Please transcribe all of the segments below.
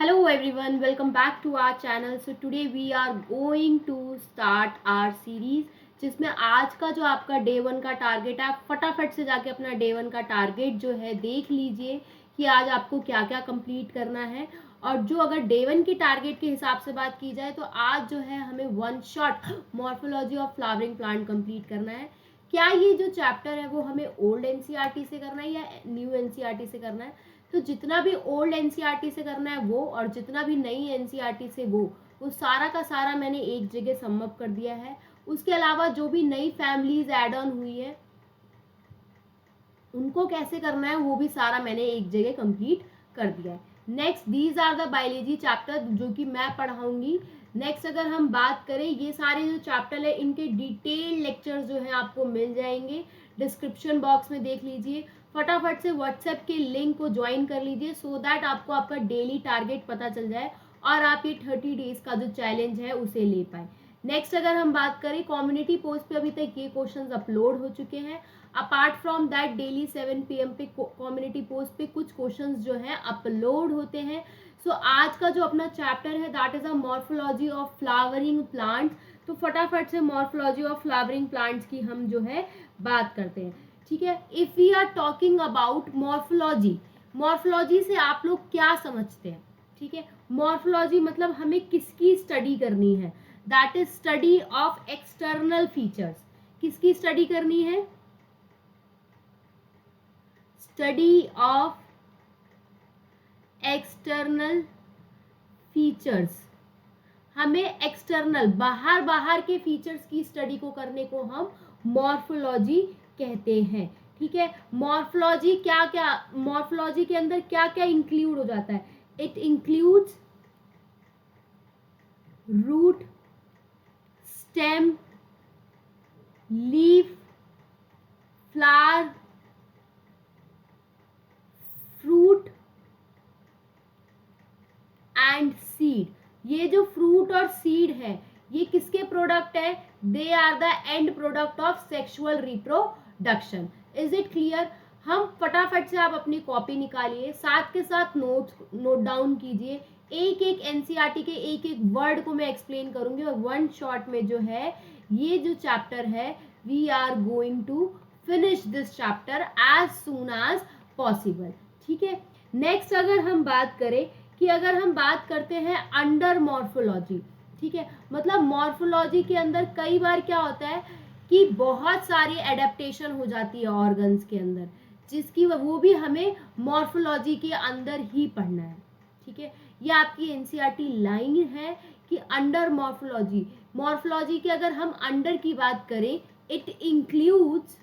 Hello everyone, welcome back to our channel. So today we are going to start our series जिसमें आज का जो आपका day one का टारगेट है, आप फटाफट से जाके अपना डे वन का टारगेट जो है देख लीजिए कि आज आपको क्या क्या कंप्लीट करना है। और जो अगर डे वन की टारगेट के हिसाब से बात की जाए तो आज जो है हमें one shot morphology of flowering plant complete करना है। क्या ये जो चैप्टर है वो हमें ओल्ड एनसीईआरटी से करना है या न्यू एनसीईआरटी से करना है? तो जितना भी ओल्ड एनसीईआरटी से करना है वो, और जितना भी नई एनसीईआरटी से वो सारा का सारा मैंने एक जगह सम अप कर दिया है। उसके अलावा जो भी नई फैमिलीज ऐड ऑन हुई है उनको कैसे करना है वो भी सारा मैंने एक जगह कंप्लीट कर दिया है। Next, these are the biology chapter जो कि मैं पढ़ाऊंगी। नेक्स्ट अगर हम बात करें, ये सारे जो चैप्टर है इनके डिटेल लेक्चर्स जो है आपको मिल जाएंगे, डिस्क्रिप्शन बॉक्स में देख लीजिए। फटाफट से व्हाट्सएप के लिंक को ज्वाइन कर लीजिए सो दैट आपको आपका डेली टारगेट पता चल जाए और आप ये 30 डेज का जो चैलेंज है उसे ले पाए। नेक्स्ट अगर हम बात करें, कम्युनिटी पोस्ट पे अभी तक ये क्वेश्चंस अपलोड हो चुके हैं। Apart from that daily 7 PM पे कम्युनिटी पोस्ट पे कुछ क्वेश्चंस जो है अपलोड होते हैं। सो आज का जो अपना चैप्टर है that is a morphology of flowering plants. तो फटाफट से मॉर्फोलॉजी ऑफ फ्लावरिंग प्लांट्स की हम जो है बात करते हैं। ठीक है, if we are talking about morphology, morphology से आप लोग क्या समझते हैं? ठीक है, मॉर्फोलॉजी मतलब हमें किसकी स्टडी करनी है? That is study of external features. किसकी स्टडी करनी है? Study of external features. हमें एक्सटर्नल बाहर के फीचर्स की स्टडी को करने को हम मॉर्फोलॉजी कहते हैं। ठीक है, मॉर्फोलॉजी क्या क्या, मॉर्फोलॉजी के अंदर क्या क्या इंक्लूड हो जाता है? It includes root, stem, leaf, flower, fruit and seed. ये जो फ्रूट और सीड है ये किसके प्रोडक्ट है? They are the end product of sexual reproduction. Is it clear? हम फटाफट से आप अपनी कॉपी निकालिए, साथ के साथ नोट डाउन कीजिए। एक एक एनसीईआरटी के एक एक वर्ड को मैं एक्सप्लेन करूंगी और वन शॉट में जो है ये जो चैप्टर है we are going to finish this chapter as soon as possible. ठीक है, नेक्स्ट अगर हम बात करें कि अगर हम बात करते हैं अंडर मॉर्फोलॉजी, ठीक है, मतलब मॉर्फोलॉजी के अंदर कई बार क्या होता है कि बहुत सारी एडेप्टेशन हो जाती है ऑर्गन्स के अंदर, जिसकी वो भी हमें मॉर्फोलॉजी के अंदर ही पढ़ना है। ठीक है, ये आपकी एनसीईआरटी लाइन है कि अंडर मॉर्फोलॉजी, मॉर्फोलॉजी के अगर हम अंडर की बात करें इट इंक्लूड्स,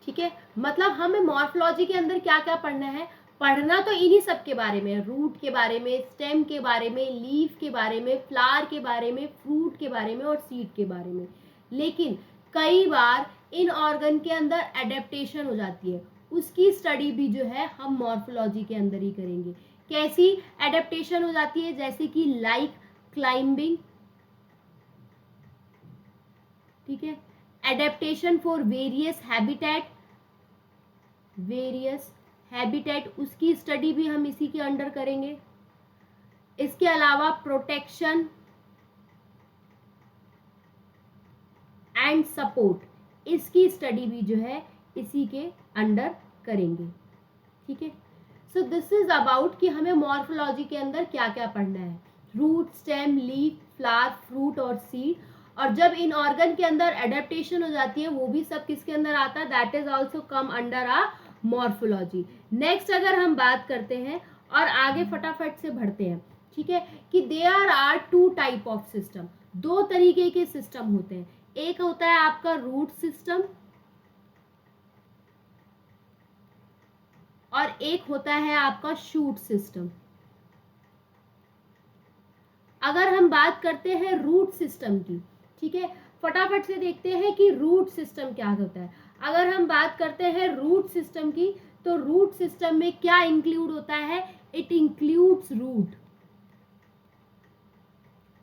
ठीक है, मतलब हमें मॉर्फोलॉजी के अंदर क्या क्या पढ़ना है? पढ़ना तो इन्हीं सब के बारे में, रूट के बारे में, स्टेम के बारे में, लीफ के बारे में, फ्लावर के बारे में, फ्रूट के बारे में और सीड के बारे में। लेकिन कई बार इन ऑर्गन के अंदर एडेप्टेशन हो जाती है, उसकी स्टडी भी जो है हम मॉर्फोलॉजी के अंदर ही करेंगे। कैसी एडेप्टेशन हो जाती है? जैसे कि लाइक क्लाइंबिंग, ठीक है, एडेप्टेशन फॉर वेरियस हैबिटेट, उसकी स्टडी भी हम इसी के अंडर करेंगे। इसके अलावा प्रोटेक्शन एंड सपोर्ट, इसकी स्टडी भी जो है इसी के अंडर करेंगे। ठीक है, सो दिस इज अबाउट कि हमें मॉर्फोलॉजी के अंदर क्या क्या पढ़ना है, root, stem, leaf, flower, fruit और सीड। और जब इन ऑर्गन के अंदर एडेप्टेशन हो जाती है वो भी सब किसके अंदर आता है? That is also come under a morphology. Next अगर हम बात करते हैं और आगे फटाफट से बढ़ते हैं, ठीक है, कि there are two type of system, दो तरीके के सिस्टम होते हैं। एक होता है आपका रूट सिस्टम और एक होता है आपका शूट सिस्टम। अगर हम बात करते हैं रूट सिस्टम की, ठीक है, फटाफट से देखते हैं कि रूट सिस्टम क्या होता है। अगर हम बात करते हैं रूट सिस्टम की तो रूट सिस्टम में क्या इंक्लूड होता है? It includes root,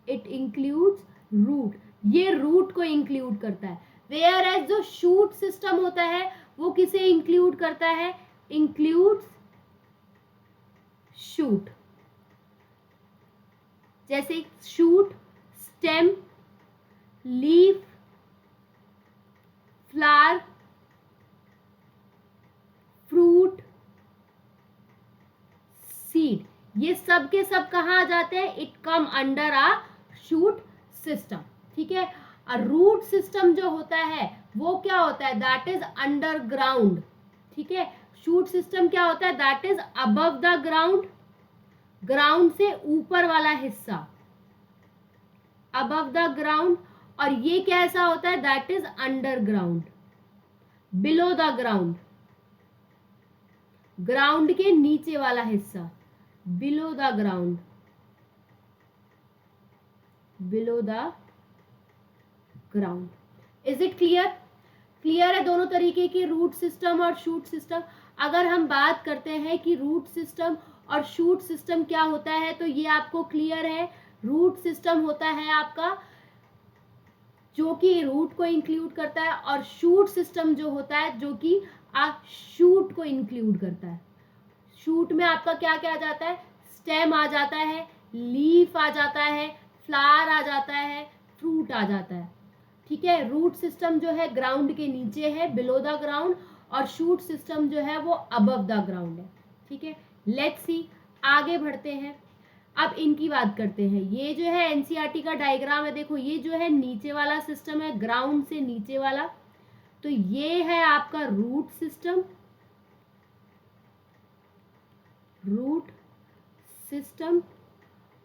it includes root, ये रूट को इंक्लूड करता है। वेयर एज जो शूट सिस्टम होता है वो किसे इंक्लूड करता है? Includes shoot. जैसे shoot, stem, leaf, flower, fruit, seed, ये सब के सब कहाँ आ जाते हैं? It come under a shoot system, ठीक है। और रूट सिस्टम जो होता है वो क्या होता है? दैट इज अंडरग्राउंड, ठीक है। शूट सिस्टम क्या होता है? That is above the ground, ground से ऊपर वाला हिस्सा, अबव द ग्राउंड। और ये कैसा होता है? That is underground, below the ground, ground के नीचे वाला हिस्सा, below the ground, below the ground. Is it clear? Clear है दोनों तरीके की, रूट सिस्टम और शूट सिस्टम। अगर हम बात करते हैं कि रूट सिस्टम और शूट सिस्टम क्या होता है, तो ये आपको क्लियर है। रूट सिस्टम होता है आपका जो कि रूट को इंक्लूड करता है, और शूट सिस्टम जो होता है जो कि आप शूट को इंक्लूड करता है। शूट में आपका क्या क्या आ जाता है? स्टेम आ जाता है, लीफ आ जाता है, फ्लावर आ जाता है, फ्रूट आ जाता है, ठीक है। रूट सिस्टम जो है ग्राउंड के नीचे है, बिलो द ग्राउंड, और शूट सिस्टम जो है वो अबव द ग्राउंड है, ठीक है। लेट्स सी, आगे बढ़ते हैं। अब इनकी बात करते हैं। ये जो है एनसीईआरटी का डायग्राम है, देखो ये जो है नीचे वाला सिस्टम है, ग्राउंड से नीचे वाला, तो ये है आपका रूट सिस्टम, रूट सिस्टम।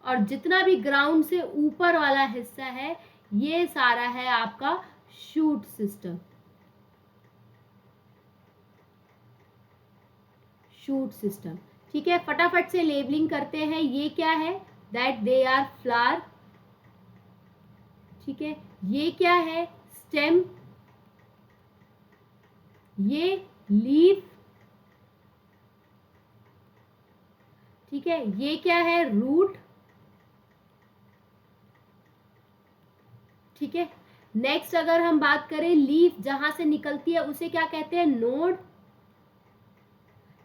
और जितना भी ग्राउंड से ऊपर वाला हिस्सा है ये सारा है आपका शूट सिस्टम, शूट सिस्टम, ठीक है। फटाफट से लेबलिंग करते हैं। ये क्या है? दैट दे आर फ्लावर, ठीक है। ये क्या है? स्टेम, ये लीफ, ठीक है। ये क्या है? रूट, ठीक है। नेक्स्ट अगर हम बात करें, लीफ जहां से निकलती है उसे क्या कहते हैं? नोड।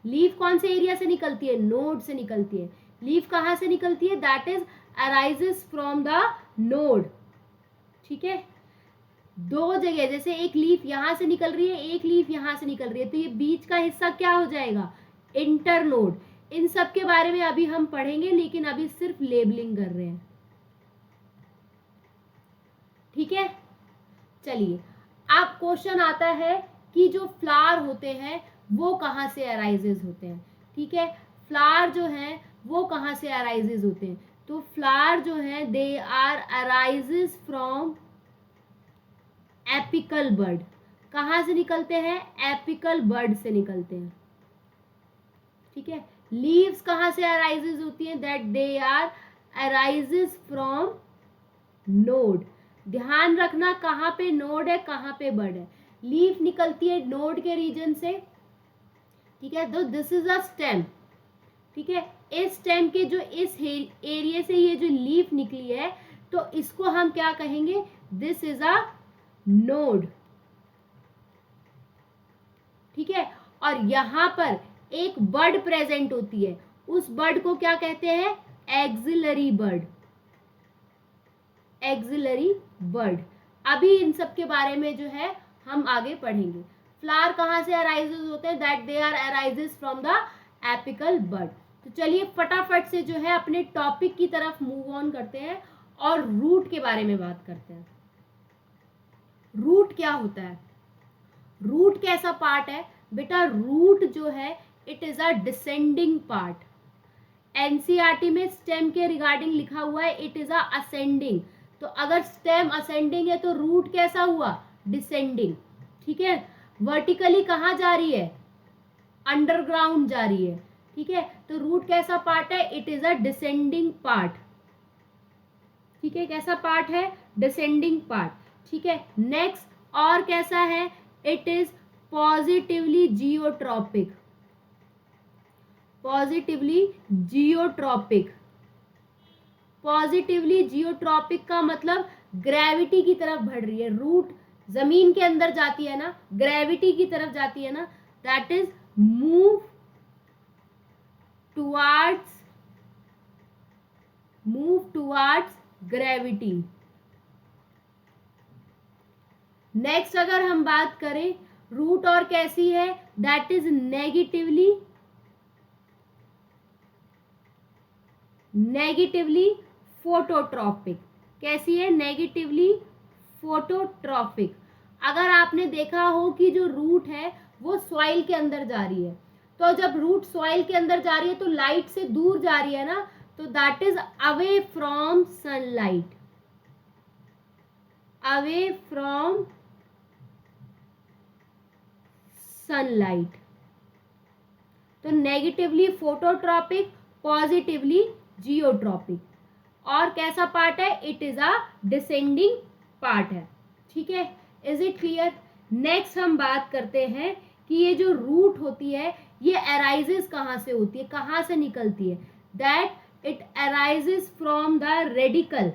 लीफ कौन से एरिया से निकलती है? नोड से निकलती है। लीफ कहां से निकलती है? That is arises from the node, ठीक है। दो जगह, जैसे एक लीफ यहां से निकल रही है, एक लीफ यहां से निकल रही है, तो ये बीच का हिस्सा क्या हो जाएगा? इंटरनोड। इन सब के बारे में अभी हम पढ़ेंगे, लेकिन अभी सिर्फ लेबलिंग कर रहे हैं, ठीक है। चलिए, अब क्वेश्चन आता है कि जो फ्लावर होते हैं वो कहाँ से अराइजेज होते हैं, ठीक है। फ्लावर जो है वो कहाँ से अराइजेज होते हैं? तो फ्लावर जो है they are arises from apical bud. कहाँ से निकलते हैं? एपिकल बर्ड से निकलते हैं, ठीक है। लीव्स कहाँ से अराइजेज होती हैं? That they are arises from node. ध्यान रखना कहाँ पे नोड है, कहाँ पे बर्ड है। लीफ निकलती है नोड के रीजन से, ठीक है। तो दिस इज अ स्टेम, ठीक है। इस स्टेम के जो इस एरिया से ये जो लीफ निकली है, तो इसको हम क्या कहेंगे? दिस इज अ नोड, ठीक है। और यहां पर एक बर्ड प्रेजेंट होती है, उस बर्ड को क्या कहते हैं? Axillary bud, axillary bud. अभी इन सब के बारे में जो है हम आगे पढ़ेंगे। फ्लावर कहाँ से अराइजेस होते हैं? That they are arises from the apical bud. तो चलिए फटाफट से जो है अपने टॉपिक की तरफ मूव ऑन करते हैं और रूट के बारे में बात करते हैं। रूट क्या होता है? रूट कैसा पार्ट है बेटा? रूट जो है it is a descending part. NCERT में स्टेम के रिगार्डिंग लिखा हुआ है इट इज अ असेंडिंग। तो अगर स्टेम असेंडिंग है तो रूट कैसा हुआ? डिसेंडिंग, ठीक है। वर्टिकली कहाँ जा रही है? अंडरग्राउंड जा रही है, ठीक है। तो रूट कैसा पार्ट है? It is a descending part, ठीक है। कैसा पार्ट है? डिसेंडिंग पार्ट, ठीक है। नेक्स्ट और कैसा है? It is positively geotropic, positively geotropic. Positively geotropic का मतलब ग्रेविटी की तरफ बढ़ रही है। रूट जमीन के अंदर जाती है ना, ग्रेविटी की तरफ जाती है ना, that is move towards move towards gravity. Next अगर हम बात करें रूट और कैसी है, दैट इज नेगेटिवली फोटोट्रॉपिक। कैसी है? Negatively phototropic. अगर आपने देखा हो कि जो रूट है वो सॉइल के अंदर जा रही है, तो जब रूट सॉइल के अंदर जा रही है तो लाइट से दूर जा रही है ना, तो that is away from sunlight, away from sunlight. तो नेगेटिवली फोटोट्रॉपिक, पॉजिटिवली जियोट्रॉपिक। और कैसा पार्ट है? It is a descending part है। ठीक है, इज इट क्लियर? नेक्स्ट हम बात करते हैं कि ये जो रूट होती है ये अराइजेस कहाँ से होती है, कहाँ से निकलती है? That it arises from the radical,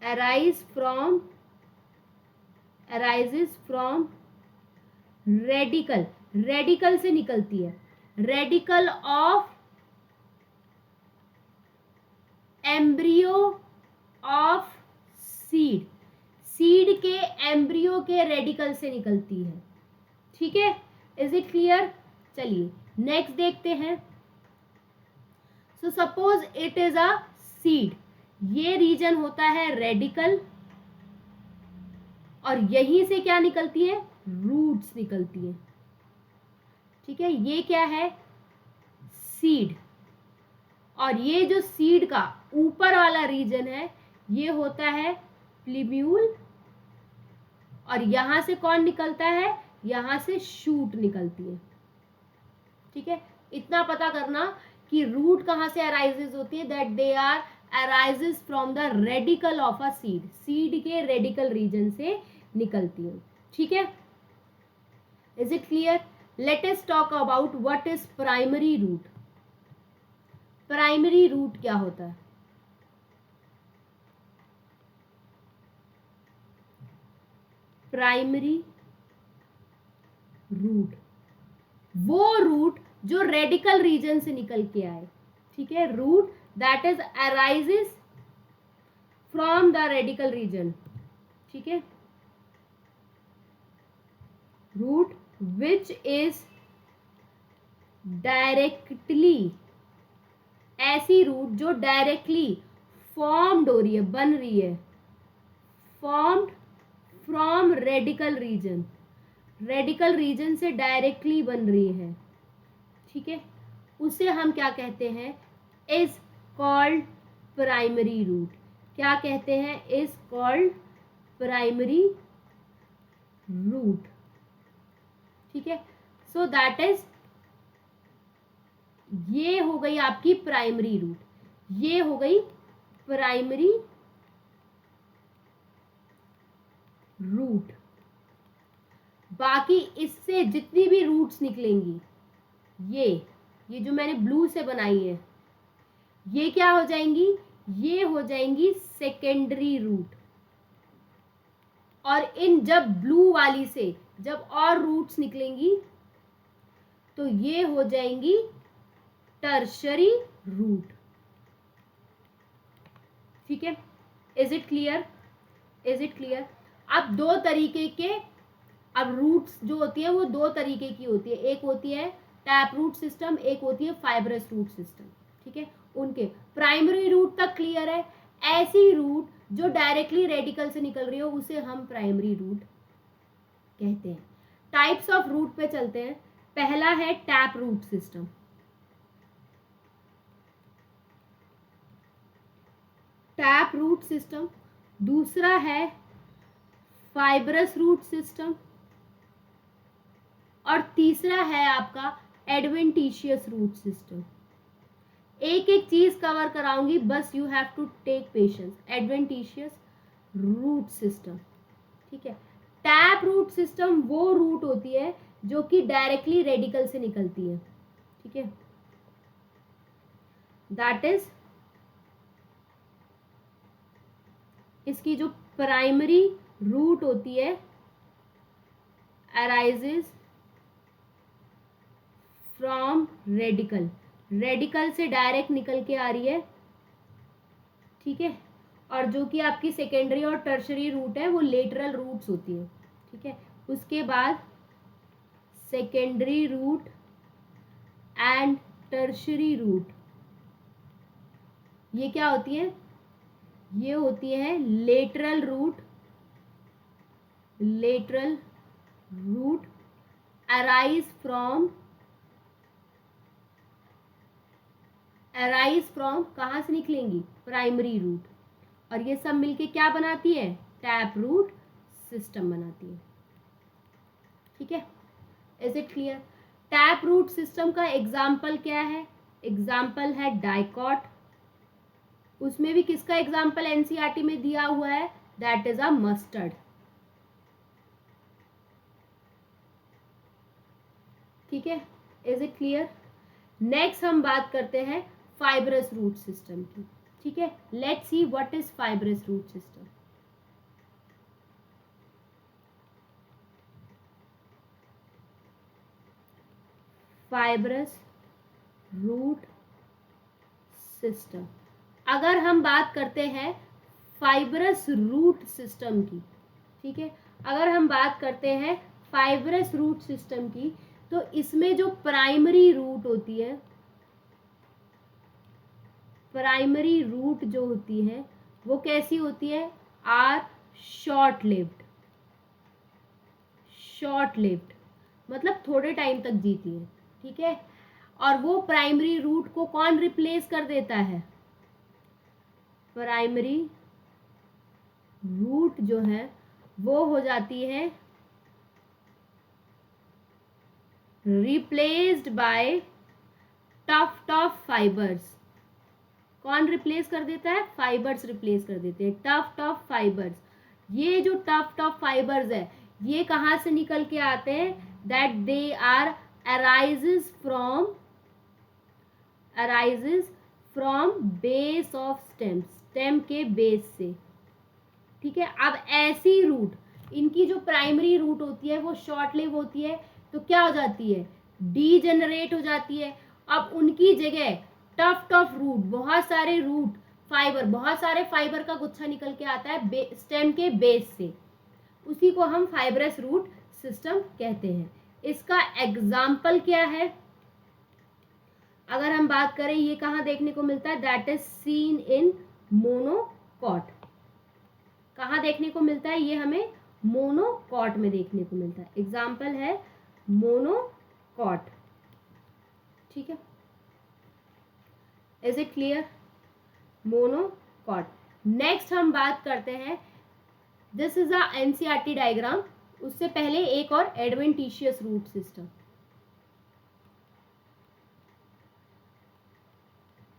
arises from radical से निकलती है, radical of embryo of seed, seed के एम्ब्रियो के रेडिकल से निकलती है। ठीक है, इज इट क्लियर? चलिए नेक्स्ट देखते हैं। So suppose it is a seed, ये रीजन होता है रेडिकल, और यहीं से क्या निकलती है? रूट्स निकलती है। ठीक है, ये क्या है? सीड। और ये जो सीड का ऊपर वाला रीजन है ये होता है प्लीम्यूल, और यहां से कौन निकलता है? यहां से शूट निकलती है। ठीक है, इतना पता करना कि रूट कहां से अराइजेस होती है, that they are arises from the radicle of a seed, seed के रेडिकल रीजन से निकलती है। ठीक है, is it clear? Let us talk about what is primary root. Primary root क्या होता है? प्राइमरी रूट वो रूट जो रेडिकल रीजन से निकल के आए। ठीक है, root that is arises from the radicle region. ठीक है, रूट विच इज डायरेक्टली, ऐसी रूट जो डायरेक्टली फॉर्म्ड हो रही है, बन रही है, formed from radicle region, radicle region से डायरेक्टली बन रही है। ठीक है, उसे हम क्या कहते हैं? Is called primary root. क्या कहते हैं? Is called primary root. ठीक है, सो दैट इज, ये हो गई आपकी प्राइमरी रूट, ये हो गई प्राइमरी रूट। बाकी इससे जितनी भी रूट्स निकलेंगी, ये जो मैंने ब्लू से बनाई है, ये क्या हो जाएंगी? ये हो जाएंगी सेकेंडरी रूट। और इन जब ब्लू वाली से जब और रूट्स निकलेंगी तो ये हो जाएंगी टर्शरी रूट। ठीक है, is it clear? Is it clear? अब दो तरीके के, अब रूट्स जो होती है वो दो तरीके की होती है, एक होती है टैप रूट सिस्टम, एक होती है फाइब्रस रूट सिस्टम। ठीक है, उनके प्राइमरी रूट तक क्लियर है। ऐसी रूट जो डायरेक्टली रेडिकल से निकल रही हो उसे हम प्राइमरी रूट कहते हैं। टाइप्स ऑफ रूट पे चलते हैं। पहला है tap root system, tap root system. दूसरा है फाइब्रस रूट सिस्टम, और तीसरा है आपका एडवेंटिशियस रूट सिस्टम। एक एक चीज कवर कराऊंगी, बस you have to take patience. Adventitious root system. ठीक है, टैप रूट सिस्टम वो रूट होती है जो कि डायरेक्टली रेडिकल से निकलती है। ठीक है, दैट इज, इसकी जो प्राइमरी रूट होती है अराइजेस फ्रॉम रेडिकल, रेडिकल से डायरेक्ट निकल के आ रही है, ठीक है, और जो कि आपकी सेकेंडरी और टर्शरी रूट है वो लेटरल रूट्स होती है, ठीक है। उसके बाद secondary root and tertiary root, ये क्या होती है, ये होती है लेटरल रूट अराइज फ्रॉम कहाँ से निकलेंगी, प्राइमरी रूट, और ये सब मिलके क्या बनाती है, टैप रूट सिस्टम बनाती है, ठीक है। Is it clear? Tap root system का एग्जाम्पल क्या है, एग्जाम्पल है डाइकॉट, उसमें भी किसका एग्जाम्पल एनसीईआरटी में दिया हुआ है, दैट इज अ मस्टर्ड, ठीक है। Is it clear? नेक्स्ट हम बात करते हैं फाइब्रस रूट सिस्टम की, ठीक है। Let's see what is fibrous root system. Fibrous root system, अगर हम बात करते हैं फाइब्रस रूट सिस्टम की, ठीक है, अगर हम बात करते हैं फाइब्रस रूट सिस्टम की, तो इसमें जो प्राइमरी रूट होती है, प्राइमरी रूट जो होती है वो कैसी होती है, आर शॉर्ट लिव्ड, मतलब थोड़े टाइम तक जीती है, ठीक है। और वो प्राइमरी रूट को कौन रिप्लेस कर देता है, प्राइमरी रूट जो है वो हो जाती है replaced by tuft of fibres, कौन रिप्लेस कर देता है, फाइबर्स रिप्लेस कर देते हैं, टफ्ट ऑफ फाइबर्स। ये जो टफ्ट ऑफ फाइबर्स है ये कहाँ से निकल के आते हैं, that they are arises from base of stem के बेस से, ठीक है। अब ऐसी रूट, इनकी जो प्राइमरी रूट होती है वो शॉर्ट लिव होती है, तो क्या हो जाती है, डीजेनरेट हो जाती है। अब उनकी जगह टफ्ट ऑफ रूट, बहुत सारे फाइबर का गुच्छा निकल के आता है स्टेम के बेस से, उसी को हम फाइब्रस रूट सिस्टम कहते हैं। इसका एग्जाम्पल क्या है, अगर हम बात करें ये कहाँ देखने को मिलता है, that is seen in monocot, कहाँ देखने को मिलता है, ये हमें मोनोकॉट में देखने को मिलता है, एग्जाम्पल है मोनोकॉट, ठीक है। Is it clear? Monocot. Next हम बात करते हैं, this is a NCERT diagram, उससे पहले एक और adventitious root system,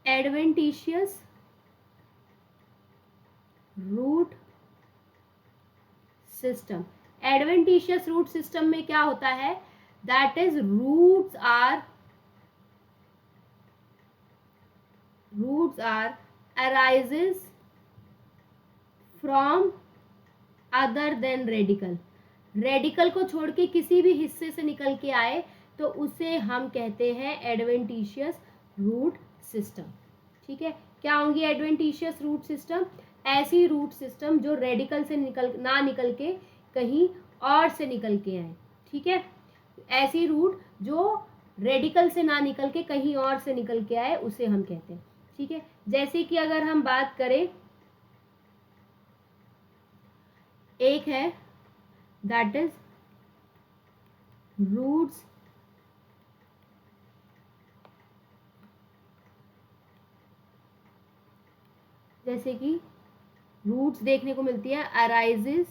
adventitious root system. Adventitious root system में क्या होता है, that is roots are arises from other than radicle, radicle को छोड़ के किसी भी हिस्से से निकल के आए तो उसे हम कहते हैं एडवेंटिशियस रूट सिस्टम, ठीक है। क्या होंगी एडवेंटिशियस रूट सिस्टम, ऐसी रूट सिस्टम जो रेडिकल से निकल के कहीं और से निकल के आए, ठीक है। ऐसी रूट जो रेडिकल से ना निकल के कहीं और से निकल के आए उसे हम कहते हैं, ठीक है। जैसे कि अगर हम बात करें, एक है दैट इज रूट्स जैसे कि रूट्स देखने को मिलती है अराइजेस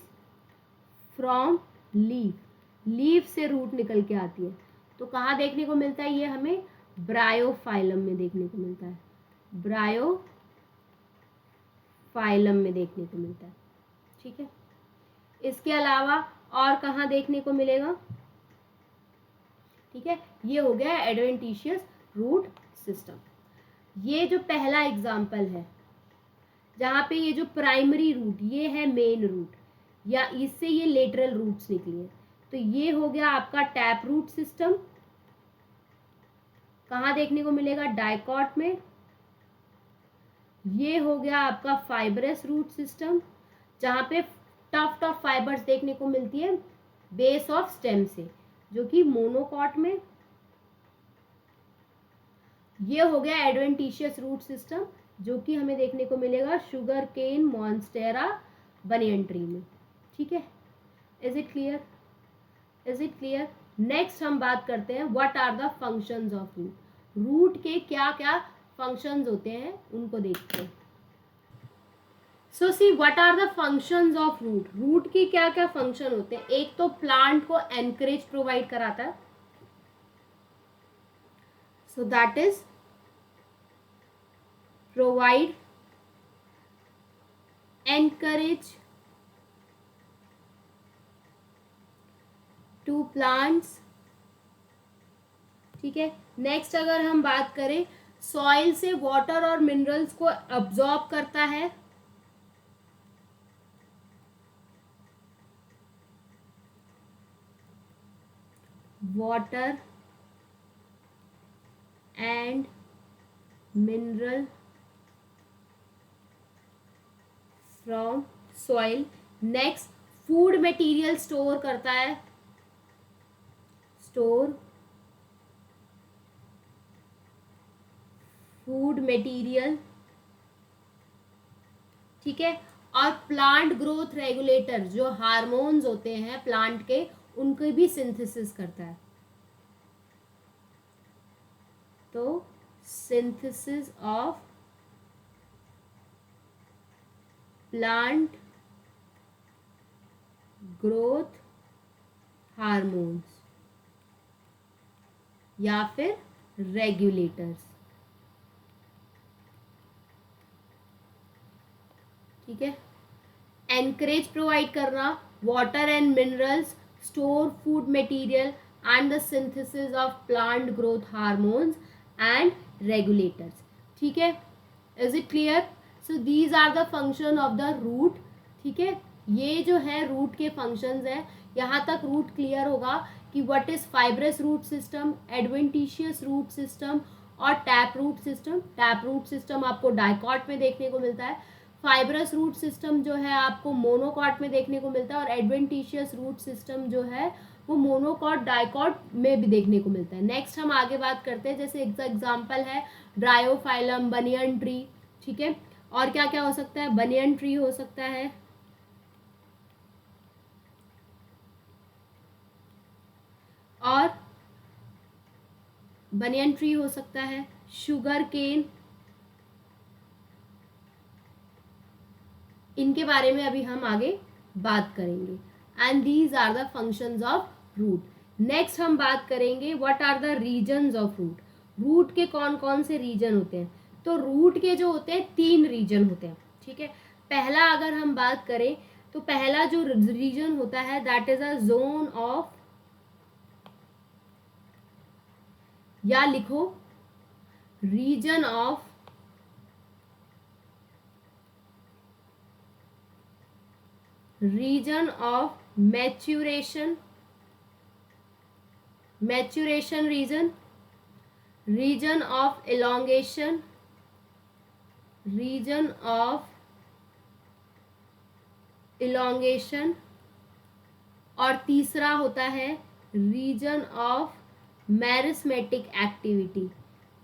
फ्रॉम लीफ से रूट निकल के आती है, तो कहाँ देखने को मिलता है, ये हमें ब्रायोफाइलम में देखने को मिलता है, ब्रायोफाइलम में देखने को मिलता है, ठीक है। इसके अलावा और कहाँ देखने को मिलेगा, ठीक है। ये हो गया एडवेंटिशियस रूट सिस्टम। ये जो पहला एग्जाम्पल है जहाँ पे ये जो प्राइमरी रूट ये है मेन रूट या इससे ये लेटरल रूट्स निकली है, तो ये हो गया आपका टैप रूट सिस्टम, कहाँ देखने को मिलेगा? डाइकॉट में। ये हो गया आपका फाइब्रस रूट सिस्टम, जहाँ पे टफ फाइबर्स देखने को मिलती है बेस ऑफ स्टेम से, जो कि मोनोकॉट में। ये हो गया एडवेंटिशियस रूट सिस्टम, जो कि हमें देखने को मिलेगा sugarcane, monstera, banyan tree में। ठीक है, is it clear? Is it clear? Next हम बात करते हैं what are the functions of root. Root के क्या क्या फंक्शंस होते हैं उनको देखते हैं। So see what are the functions of root. Root की क्या क्या फंक्शन होते हैं? एक तो प्लांट को एनकरेज प्रोवाइड कराता है, so that is provide anchorage to plants. ठीक है, नेक्स्ट अगर हम बात करें, सॉइल से वाटर और मिनरल्स को अब्सॉर्ब करता है, water and mineral from soil. Next food material store करता है, स्टोर फूड मटेरियल। ठीक है, और प्लांट ग्रोथ रेगुलेटर, जो हार्मोन्स होते हैं प्लांट के, उनकी भी सिंथेसिस करता है। तो synthesis of plant growth hormones या फिर रेगुलेटर्स। ठीक है, एनकरेज प्रोवाइड करना, water and minerals, store food material and the synthesis of plant growth hormones and regulators. ठीक है, is it clear? So these are the function of the root. ठीक है, ये जो है रूट के फंक्शंस है। यहाँ तक रूट क्लियर होगा कि what is fibrous root system, adventitious root system और tap root system. Tap root system आपको डाइकॉट में देखने को मिलता है, फाइब्रस रूट सिस्टम जो है आपको मोनोकॉट में देखने को मिलता है, और एडवेंटिशियस रूट सिस्टम जो है वो मोनोकॉट डाइकॉट में भी देखने को मिलता है। नेक्स्ट हम आगे बात करते हैं, जैसे एग्जाम्पल है ब्रायोफाइलम, बनियन ट्री। ठीक है, और क्या क्या हो सकता है? बनियन ट्री हो सकता है, और बनियन ट्री हो सकता है, शुगर केन। इनके बारे में अभी हम आगे बात करेंगे। And these are the functions of root. Next हम बात करेंगे what are the regions of root. Root के कौन कौन से रीजन होते हैं? तो रूट के जो होते हैं 3 रीजन होते हैं। ठीक है, पहला अगर हम बात करें तो पहला जो रीजन होता है that is a zone of, या लिखो region of maturation, maturation region, region of elongation, region of elongation, और तीसरा होता है region of meristematic activity,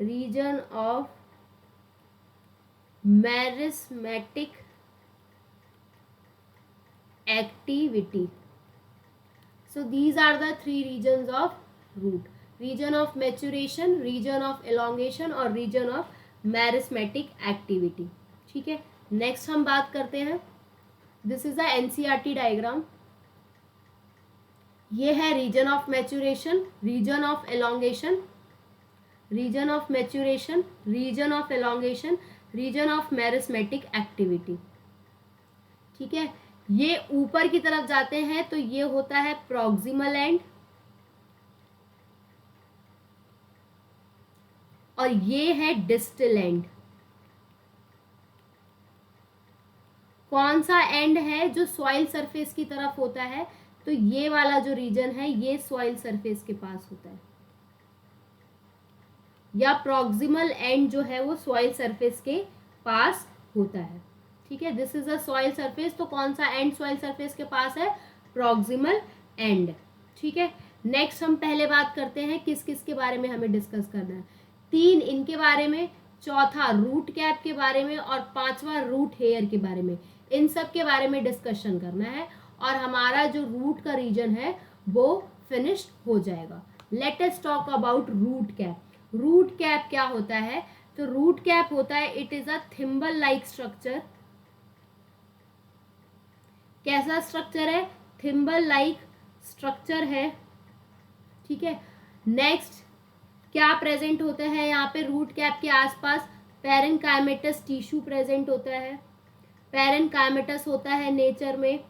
region of meristematic activity. So these are the 3 regions of root: region of maturation, region of elongation और region of meristematic activity. ठीक है, next हम बात करते हैं, this is the NCERT diagram. ये है region of maturation, region of elongation, region of maturation, region of elongation, region of meristematic activity. ठीक है, ये ऊपर की तरफ जाते हैं तो ये होता है प्रॉक्सिमल एंड, और ये है डिस्टल एंड। कौन सा एंड है? जो सॉइल सरफेस की तरफ होता है, तो ये वाला जो रीजन है ये सॉइल सरफेस के पास होता है। या प्रॉक्सिमल एंड जो है वो सॉइल सरफेस के पास होता है। ठीक है, this is a soil surface, तो कौन सा एंड सॉइल सरफेस के पास है? Proximal and. ठीक है, नेक्स्ट हम पहले बात करते हैं किस किस के बारे में हमें डिस्कस करना है। 3 इनके बारे में, चौथा रूट कैप के बारे में, और 5वां रूट हेयर के बारे में। इन सब के बारे में डिस्कशन करना है और हमारा जो रूट का रीजन है वो फिनिश हो जाएगा। Let us talk about root cap. Root cap क्या होता है? तो रूट कैप होता है, it is a thimble like structure. कैसा स्ट्रक्चर है? थिम्बल लाइक स्ट्रक्चर है। ठीक है, नेक्स्ट क्या प्रेजेंट होता है यहाँ पे रूट कैप के आसपास? पैरेन्काइमेटस टिश्यू प्रेजेंट होता है। पैरेन्काइमेटस होता है नेचर में।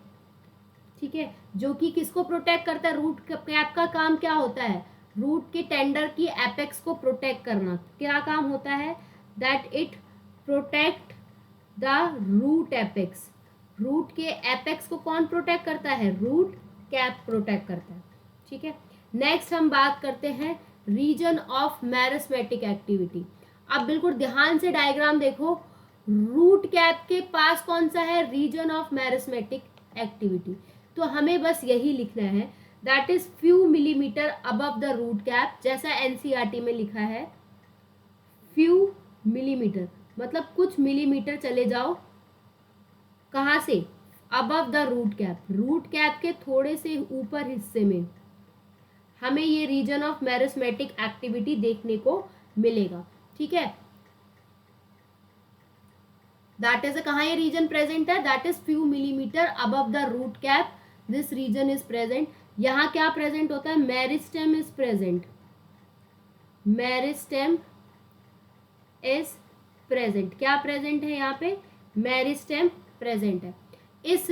ठीक है, जो कि किसको प्रोटेक्ट करता है? रूट कैप का काम क्या होता है? रूट के टेंडर की एपेक्स को प्रोटेक्ट करना। क्या काम होता है? That it protect the root apex. Root के एपेक्स को कौन प्रोटेक्ट करता है? रूट कैप प्रोटेक्ट करता है। ठीक है, नेक्स्ट हम बात करते हैं रीजन ऑफ मेरिस्मेटिक एक्टिविटी। अब बिल्कुल ध्यान से डायग्राम देखो, रूट कैप के पास कौन सा है? Region of meristematic activity. तो हमें बस यही लिखना है, that is few millimetre above the root cap, जैसा एनसीईआरटी में लिखा है फ्यू मिलीमीटर, मतलब कुछ मिलीमीटर चले जाओ। कहाँ से? Above the root cap, root cap के थोड़े से ऊपर हिस्से में हमें ये रीजन ऑफ मेरिस्मेटिक एक्टिविटी देखने को मिलेगा। ठीक है, दैट इज कहाँ ये रीजन प्रेजेंट है? That is few millimetre above the root cap, this region is present. यहाँ क्या प्रेजेंट होता है? Meristem is present. Meristem is present. क्या प्रेजेंट है यहाँ पे? मेरिस्टेम प्रेजेंट है। इस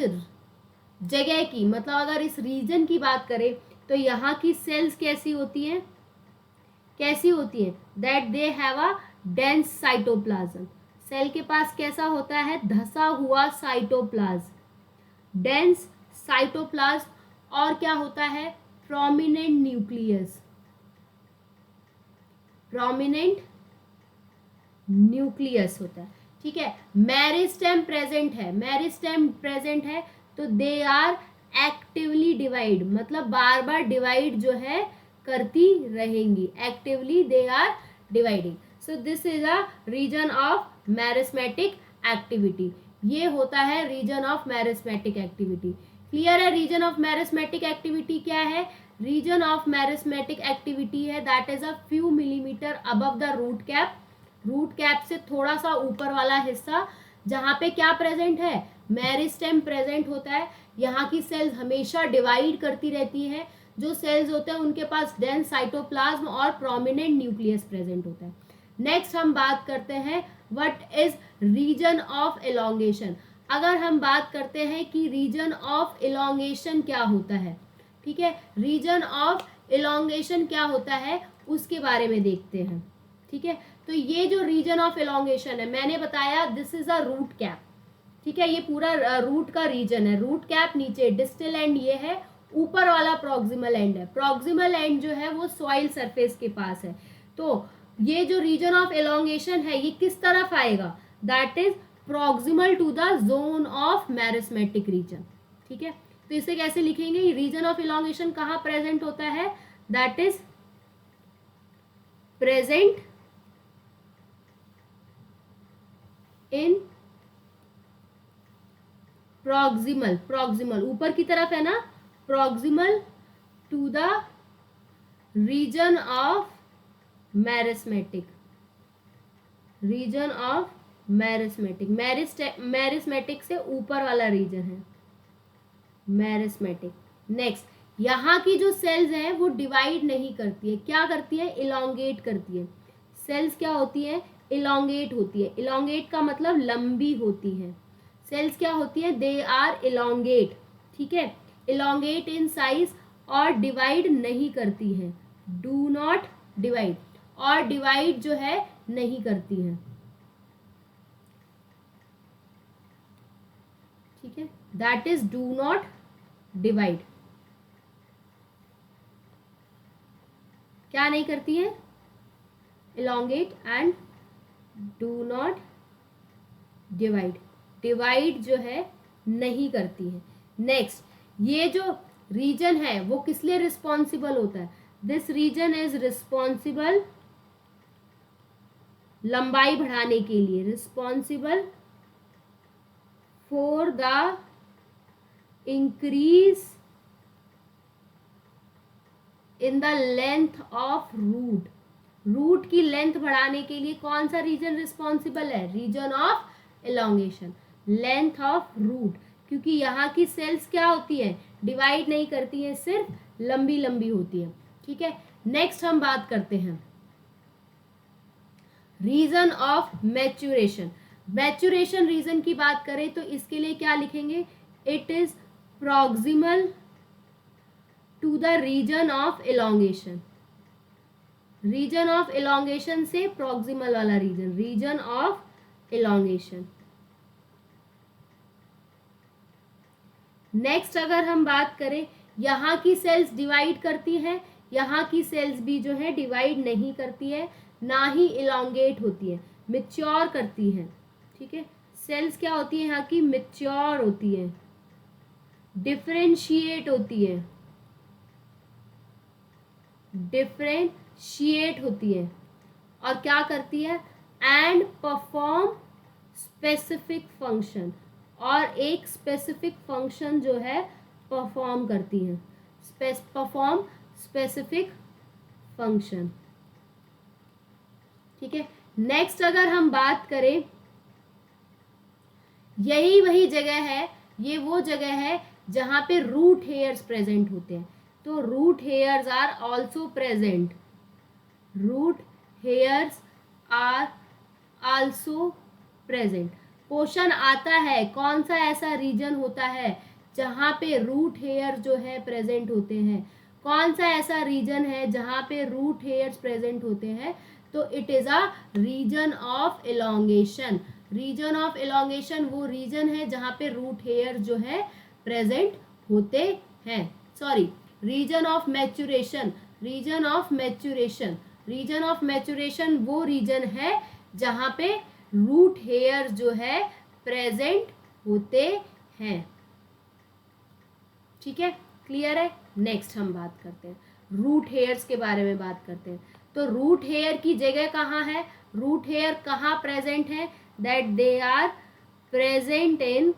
जगह की, मतलब अगर इस रीजन की बात करें तो यहाँ की सेल्स कैसी होती हैं? कैसी होती हैं? That they have a dense cytoplasm. Cell के पास कैसा होता है? धसा हुआ साइटोप्लाज्म, डेंस साइटोप्लाज्म। और क्या होता है? Prominent nucleus. प्रोमिनेंट न्यूक्लियस होता है। ठीक है, मेरिस्टेम प्रेजेंट है। मेरिस्टेम प्रेजेंट है तो दे आर एक्टिवली डिवाइड, मतलब बार बार डिवाइड जो है करती रहेंगी। Actively they are dividing. So this is a region of meristematic activity. ये होता है region of meristematic activity. Clear है? रीजन ऑफ मेरिस्मेटिक एक्टिविटी क्या है? रीजन ऑफ मेरिस्मेटिक एक्टिविटी है that is a few millimetre above the root cap. Root cap से थोड़ा सा ऊपर वाला हिस्सा जहाँ पे क्या प्रेजेंट है? मेरिस्टेम प्रेजेंट होता है। यहाँ की सेल्स हमेशा डिवाइड करती रहती है। जो सेल्स होते हैं उनके पास डेंस साइटोप्लाज्म और प्रोमिनेंट न्यूक्लियस प्रेजेंट होता है। नेक्स्ट हम बात करते हैं what is region of elongation. अगर हम बात करते हैं कि रीजन ऑफ एलोंगेशन क्या होता है, ठीक है, रीजन ऑफ एलोंगेशन क्या होता है उसके बारे में देखते हैं। ठीक है, तो ये जो रीजन ऑफ एलोंगेशन है, मैंने बताया this is a root cap. ठीक है, ये पूरा रूट का रीजन है। रूट कैप नीचे, डिस्टल एंड ये है, ऊपर वाला प्रॉक्सिमल एंड है। प्रॉक्सिमल एंड जो है वो सॉइल सरफेस के पास है। तो ये जो रीजन ऑफ एलोंगेशन है ये किस तरफ आएगा? That is proximal to the zone of meristematic region. ठीक है, तो इसे कैसे लिखेंगे? रीजन ऑफ एलोंगेशन कहाँ प्रेजेंट होता है? That is present in proximal, proximal ऊपर की तरफ है ना, proximal to the region of meristematic, region of meristematic, meristematic से ऊपर वाला रीजन है मेरिस्मेटिक। नेक्स्ट, यहाँ की जो सेल्स हैं वो डिवाइड नहीं करती है, क्या करती है? इलोंगेट करती है। सेल्स क्या होती है? इलोंगेट होती है। इलोंगेट का मतलब लंबी होती है। सेल्स क्या होती है? They are elongate. ठीक है, इलोंगेट इन साइज और डिवाइड नहीं करती है, डू नॉट डिवाइड, और डिवाइड जो है नहीं करती है। ठीक है, that is do not divide. क्या नहीं करती है? elongate and do not divide. Divide जो है नहीं करती है. नेक्स्ट, ये जो रीजन है वो किस लिए रिस्पॉन्सिबल होता है? दिस रीजन इज रिस्पॉन्सिबल लंबाई बढ़ाने के लिए, responsible for the increase in the length of root. Root की लेंथ बढ़ाने के लिए कौन सा रीजन रिस्पॉन्सिबल है? Region of elongation, length of root. क्योंकि यहाँ की सेल्स क्या होती है? डिवाइड नहीं करती है, सिर्फ लंबी लंबी होती है. ठीक है. नेक्स्ट हम बात करते हैं region of maturation. Maturation region की बात करें तो इसके लिए क्या लिखेंगे? It is proximal to the region of elongation. Region of elongation से प्रॉक्सिमल वाला region, region of elongation. Next अगर हम बात करें, यहाँ की सेल्स डिवाइड करती हैं, यहाँ की सेल्स भी जो है डिवाइड नहीं करती है, ना ही इलोंगेट होती है, मैच्योर करती हैं. ठीक है. सेल्स क्या होती है यहाँ की? मैच्योर होती है, डिफरेंशिएट होती है, डिफरेंशिएट होती है. और क्या करती है? And perform specific function. और एक स्पेसिफिक फंक्शन जो है परफॉर्म करती है, परफॉर्म स्पेसिफिक फंक्शन. ठीक है. नेक्स्ट अगर हम बात करें, यही वही जगह है, ये वो जगह है जहां पे रूट हेयर्स प्रेजेंट होते हैं. तो root hairs are also present, root hairs are also present. Question आता है कौन सा ऐसा रीजन होता है जहां पे रूट हेयर जो है प्रेजेंट होते हैं? कौन सा ऐसा रीजन है जहां पे रूट हेयर्स प्रेजेंट होते हैं? तो it is a region of elongation. Region of elongation वो रीजन है जहां पे रूट हेयर जो है प्रेजेंट होते हैं. Sorry, region of maturation, region of maturation, region of maturation वो रीजन है जहां पे रूट हेयर जो है प्रेजेंट होते हैं. ठीक है. क्लियर है. नेक्स्ट हम बात करते हैं रूट हेयर्स के बारे में बात करते हैं. तो रूट हेयर की जगह कहाँ है? रूट हेयर कहाँ प्रेजेंट है? That they are present in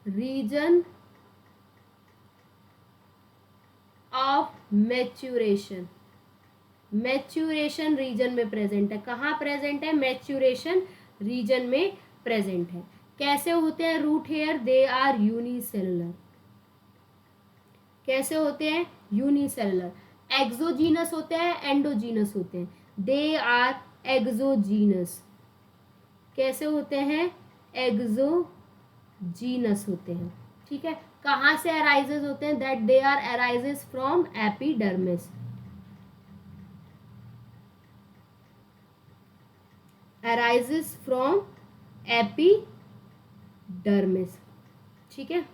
region of maturation. Maturation region में प्रेजेंट है. कहाँ प्रेजेंट है? मैच्यूरेशन रीजन में प्रेजेंट है. कैसे होते हैं root hair? They are unicellular. कैसे होते हैं? यूनिसेलुलर. एक्सोजीनस होते हैं, एंडोजीनस होते हैं. They are exogenous. कैसे होते हैं? एक्सोजीनस होते हैं. ठीक है. कहाँ से अराइजेस होते हैं? That they are arises from epidermis. arises from epidermis. ठीक है.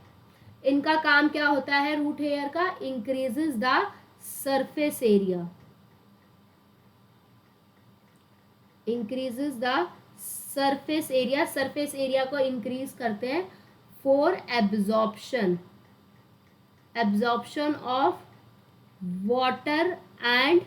इनका काम क्या होता है रूट हेयर का? Increases the surface area, increases the surface area. Surface area को इंक्रीज करते हैं for absorption, absorption of water and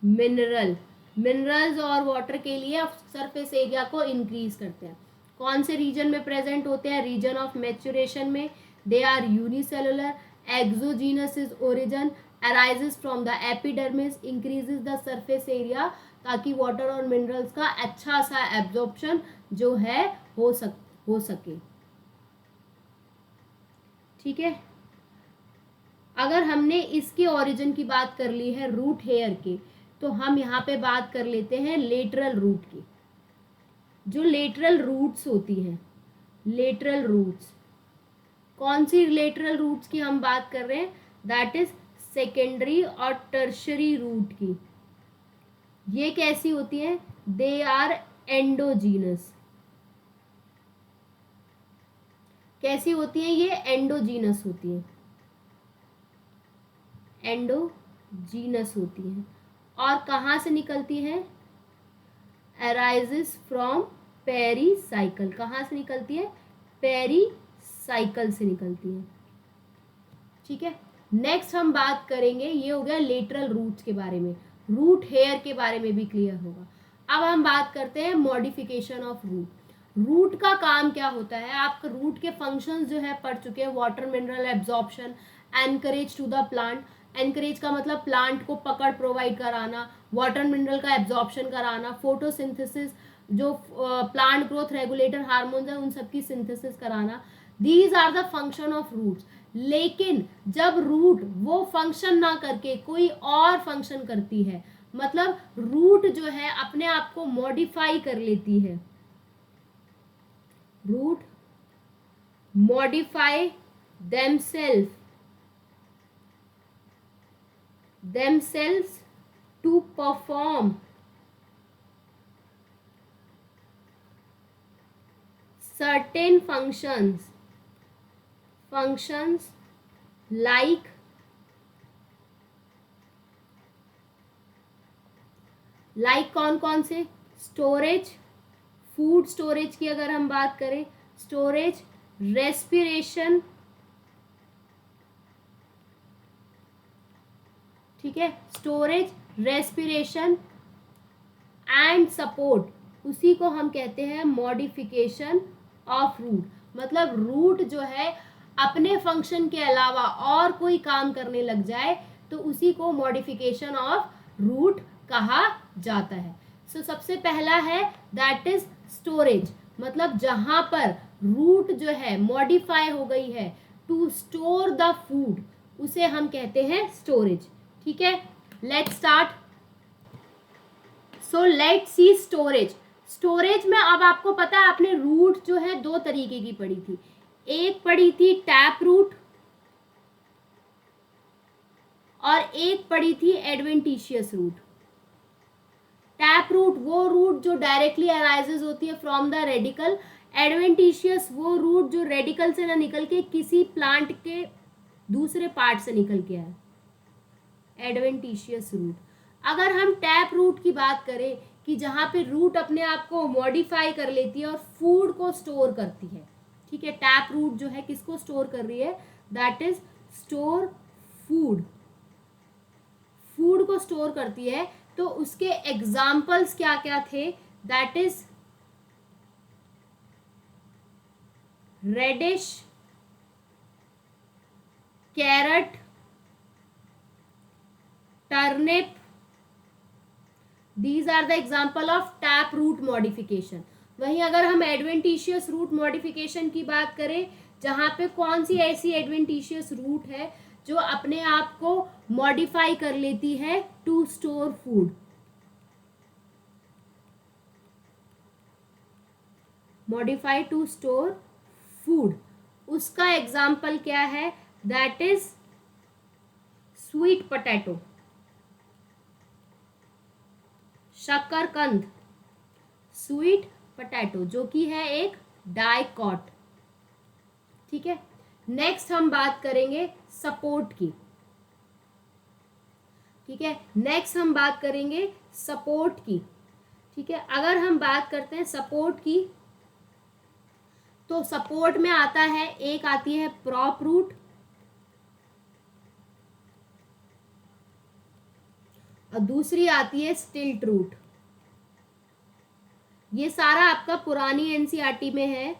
mineral. Minerals और वाटर के लिए सरफेस एरिया को इंक्रीज करते हैं. कौन से रीजन में प्रेजेंट होते हैं? रीजन ऑफ मैच्यूरेशन में. They are unicellular. Exogenous is origin, arises from the epidermis, increases the surface area ताकि वाटर और मिनरल्स का अच्छा सा एब्जॉर्प्शन जो है हो सके. ठीक है. अगर हमने इसके ओरिजिन की बात कर ली है रूट हेयर की, तो हम यहाँ पे बात कर लेते हैं लेटरल रूट की. जो लेटरल रूट्स होती हैं, लेटरल रूट्स, कौन सी लेटरल रूट्स की हम बात कर रहे हैं? दैट इज सेकेंडरी और टर्शरी रूट की. ये कैसी होती है? They are endogenous. कैसी होती है ये? एंडोजीनस होती है, एंडोजीनस होती है. और कहाँ से निकलती हैं? Arises from pericycle. कहाँ से निकलती है? पेरीसाइकल से निकलती है। ठीक है, नेक्स्ट हम बात करेंगे, ये हो गया लेटरल रूट्स के बारे में, रूट हेयर के बारे में भी क्लियर होगा। अब हम बात करते हैं मॉडिफिकेशन ऑफ रूट। रूट का काम क्या होता है? आप रूट के फंक्शंस जो है पढ़ चुके हैं, water mineral absorption, anchorage to the plant. Anchorage का मतलब प्लांट को पकड़ प्रोवाइड कराना, वाटर मिनरल का एब्जॉर्प्शन कराना, फोटोसिंथेसिस, जो प्लांट ग्रोथ रेगुलेटर हार्मोन्स है उन सबकी सिंथेसिस कराना। These are the function of roots. लेकिन जब रूट वो फंक्शन ना करके कोई और फंक्शन करती है, मतलब रूट जो है अपने आप को मॉडिफाई कर लेती है, root modify themselves to perform certain functions like कौन कौन से? स्टोरेज, फूड स्टोरेज की अगर हम बात करें, स्टोरेज, रेस्पिरेशन, ठीक है, स्टोरेज, रेस्पिरेशन एंड सपोर्ट, उसी को हम कहते हैं मॉडिफिकेशन ऑफ रूट। मतलब रूट जो है अपने फंक्शन के अलावा और कोई काम करने लग जाए तो उसी को मॉडिफिकेशन ऑफ रूट कहा जाता है। सो सबसे पहला है दैट इज स्टोरेज, मतलब जहां पर रूट जो है मॉडिफाई हो गई है टू स्टोर द फूड, उसे हम कहते हैं स्टोरेज। ठीक है, let's start. So let's C storage. Storage में अब आपको पता है आपने रूट जो है दो तरीके की पढ़ी थी, एक पढ़ी थी टैप रूट और एक पढ़ी थी एडवेंटिशियस रूट। टैप रूट वो रूट जो डायरेक्टली अराइजेस होती है फ्रॉम द रेडिकल, एडवेंटिशियस वो रूट जो रेडिकल से ना निकल के किसी प्लांट के दूसरे पार्ट से निकल के आए, एडवेंटिशियस रूट। अगर हम टैप रूट की बात करें कि जहां पे रूट अपने आप को मॉडिफाई कर लेती है और फूड को स्टोर करती है, ठीक है, टैप रूट जो है किसको स्टोर कर रही है? That is store food, food को स्टोर करती है। तो उसके एग्जाम्पल्स क्या क्या थे? That is radish, carrot, turnip, these are the example of tap root modification। वहीं अगर हम एडवेंटिशियस रूट मॉडिफिकेशन की बात करें, जहां पे कौन सी ऐसी एडवेंटिशियस रूट है जो अपने आप को मॉडिफाई कर लेती है to store food, modify to store food, उसका एग्जाम्पल क्या है? दैट इज स्वीट पोटैटो, शकरकंद, स्वीट पोटैटो, जो कि है एक डाइकॉट। ठीक है, नेक्स्ट हम बात करेंगे सपोर्ट की। ठीक है, नेक्स्ट हम बात करेंगे सपोर्ट की। ठीक है, अगर हम बात करते हैं सपोर्ट की, तो सपोर्ट में आता है, एक आती है प्रॉप रूट और दूसरी आती है स्टिल्ट रूट। ये सारा आपका पुरानी एनसीईआरटी में है,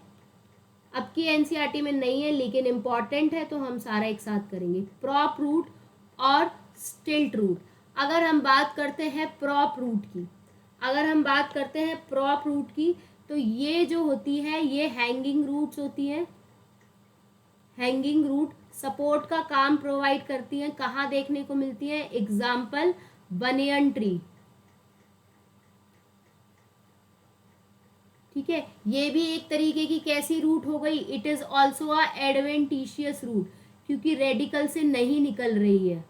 अब की एनसीईआरटी में नहीं है, लेकिन इंपॉर्टेंट है तो हम सारा एक साथ करेंगे, प्रॉप रूट और स्टिल्ट रूट। अगर हम बात करते हैं प्रॉप रूट की, अगर हम बात करते हैं प्रॉप रूट की, तो ये जो होती है ये हैंगिंग रूट्स होती हैं। हैंगिंग रूट सपोर्ट का काम प्रोवाइड करती हैं। कहाँ देखने को मिलती है? Example banyan tree. ठीक है, ये भी एक तरीके की कैसी रूट हो गई? It is also a adventitious root, क्योंकि रेडिकल से नहीं निकल रही है।